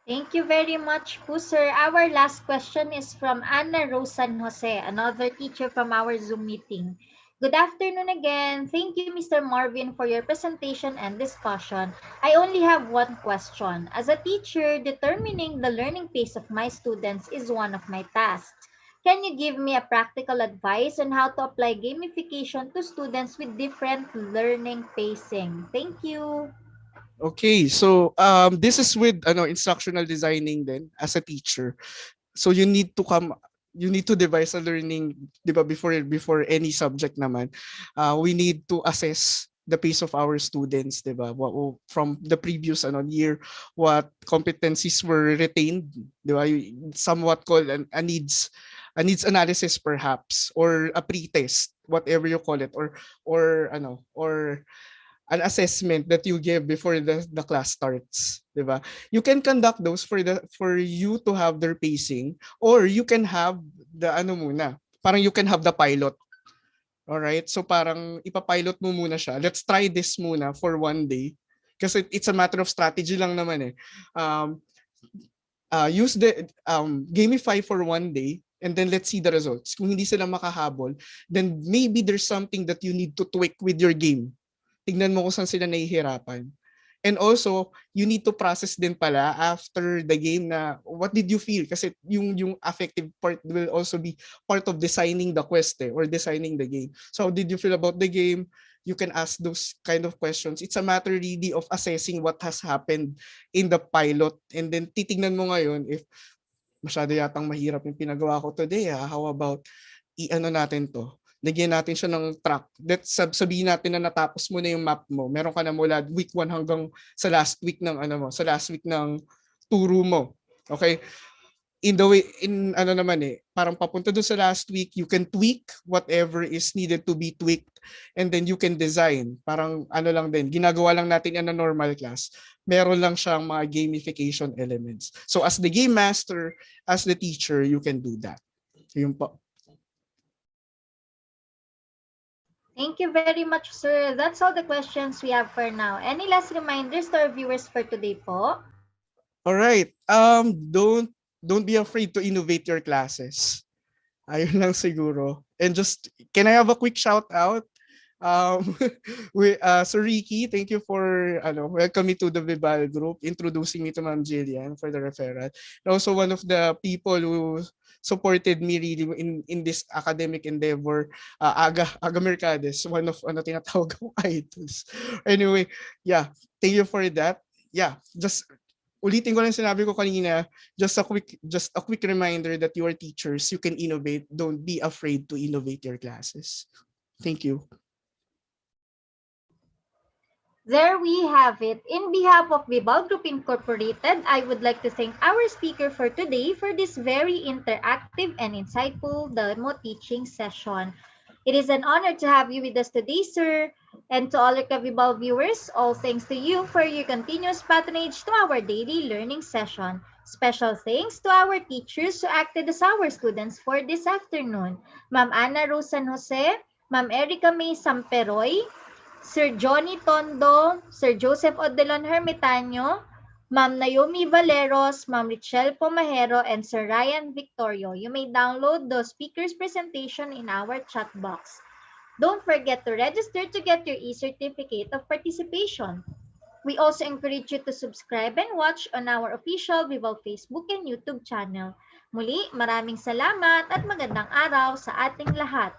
Thank you very much po, sir. Our last question is from Ana Rose San Jose, another teacher from our Zoom meeting. Good afternoon again. Thank you, Mr. Marvin, for your presentation and discussion. I only have one question. As a teacher, determining the learning pace of my students is one of my tasks. Can you give me a practical advice on how to apply gamification to students with different learning pacing? Thank you. Okay, so this is with instructional designing then as a teacher. So you need to devise a learning, di ba, before any subject naman. We need to assess the pace of our students, di ba? From the previous year, what competencies were retained, di ba? Somewhat called a needs analysis perhaps, or a pre-test, whatever you call it, or an assessment that you give before the class starts, di ba? You can conduct those for you to have their pacing, or you can have the parang you can have the pilot. All right? So parang ipapilot mo muna siya. Let's try this muna for one day kasi it's a matter of strategy lang naman eh. Use the gamify for one day and then let's see the results. Kung hindi sila makahabol, then maybe there's something that you need to tweak with your game. Tignan mo kung saan sila nahihirapan. And also, you need to process din pala after the game na what did you feel? Kasi yung affective part will also be part of designing the quest or designing the game. So how did you feel about the game? You can ask those kind of questions. It's a matter really of assessing what has happened in the pilot. And then titignan mo ngayon if masyado yatang mahirap yung pinagawa ko today. How about i-ano natin to? Lagyan natin siya ng track. Let's sabihin natin na natapos mo na yung map mo. Meron ka na mula week 1 hanggang sa last week ng sa last week ng turo mo. Okay? In the way parang papunta doon sa last week, you can tweak whatever is needed to be tweaked, and then you can design. Parang lang din, ginagawa lang natin in a normal class. Meron lang siyang mga gamification elements. So as the game master, as the teacher, you can do that. Yun po. Thank you very much, sir. That's all the questions we have for now. Any last reminders to our viewers for today po? All right. Don't be afraid to innovate your classes. Ayun lang siguro. And just, can I have a quick shout out? Sir Ricky, thank you for welcoming me to the Vibal group, introducing me to Ma'am Jillian for the referral. And also one of the people who supported me really in this academic endeavor, Aga Mercades, one of tinatawag ko idols. Anyway, yeah, thank you for that. Yeah, just ulitin ko lang sinabi ko kanina, just a quick reminder that you are teachers, you can innovate. Don't be afraid to innovate your classes. Thank you. There we have it. In behalf of Vibal Group Incorporated, I would like to thank our speaker for today for this very interactive and insightful demo teaching session. It is an honor to have you with us today, sir. And to all our Vibal viewers, all thanks to you for your continuous patronage to our daily learning session. Special thanks to our teachers who acted as our students for this afternoon. Ma'am Ana Rose San Jose, Ma'am Erica May Samperoy, Sir Johnny Tondo, Sir Joseph Odelon Hermitaño, Ma'am Naomi Valeros, Ma'am Richelle Pomahero, and Sir Ryan Victorio. You may download the speaker's presentation in our chat box. Don't forget to register to get your e-certificate of participation. We also encourage you to subscribe and watch on our official Vival Facebook and YouTube channel. Muli, maraming salamat at magandang araw sa ating lahat.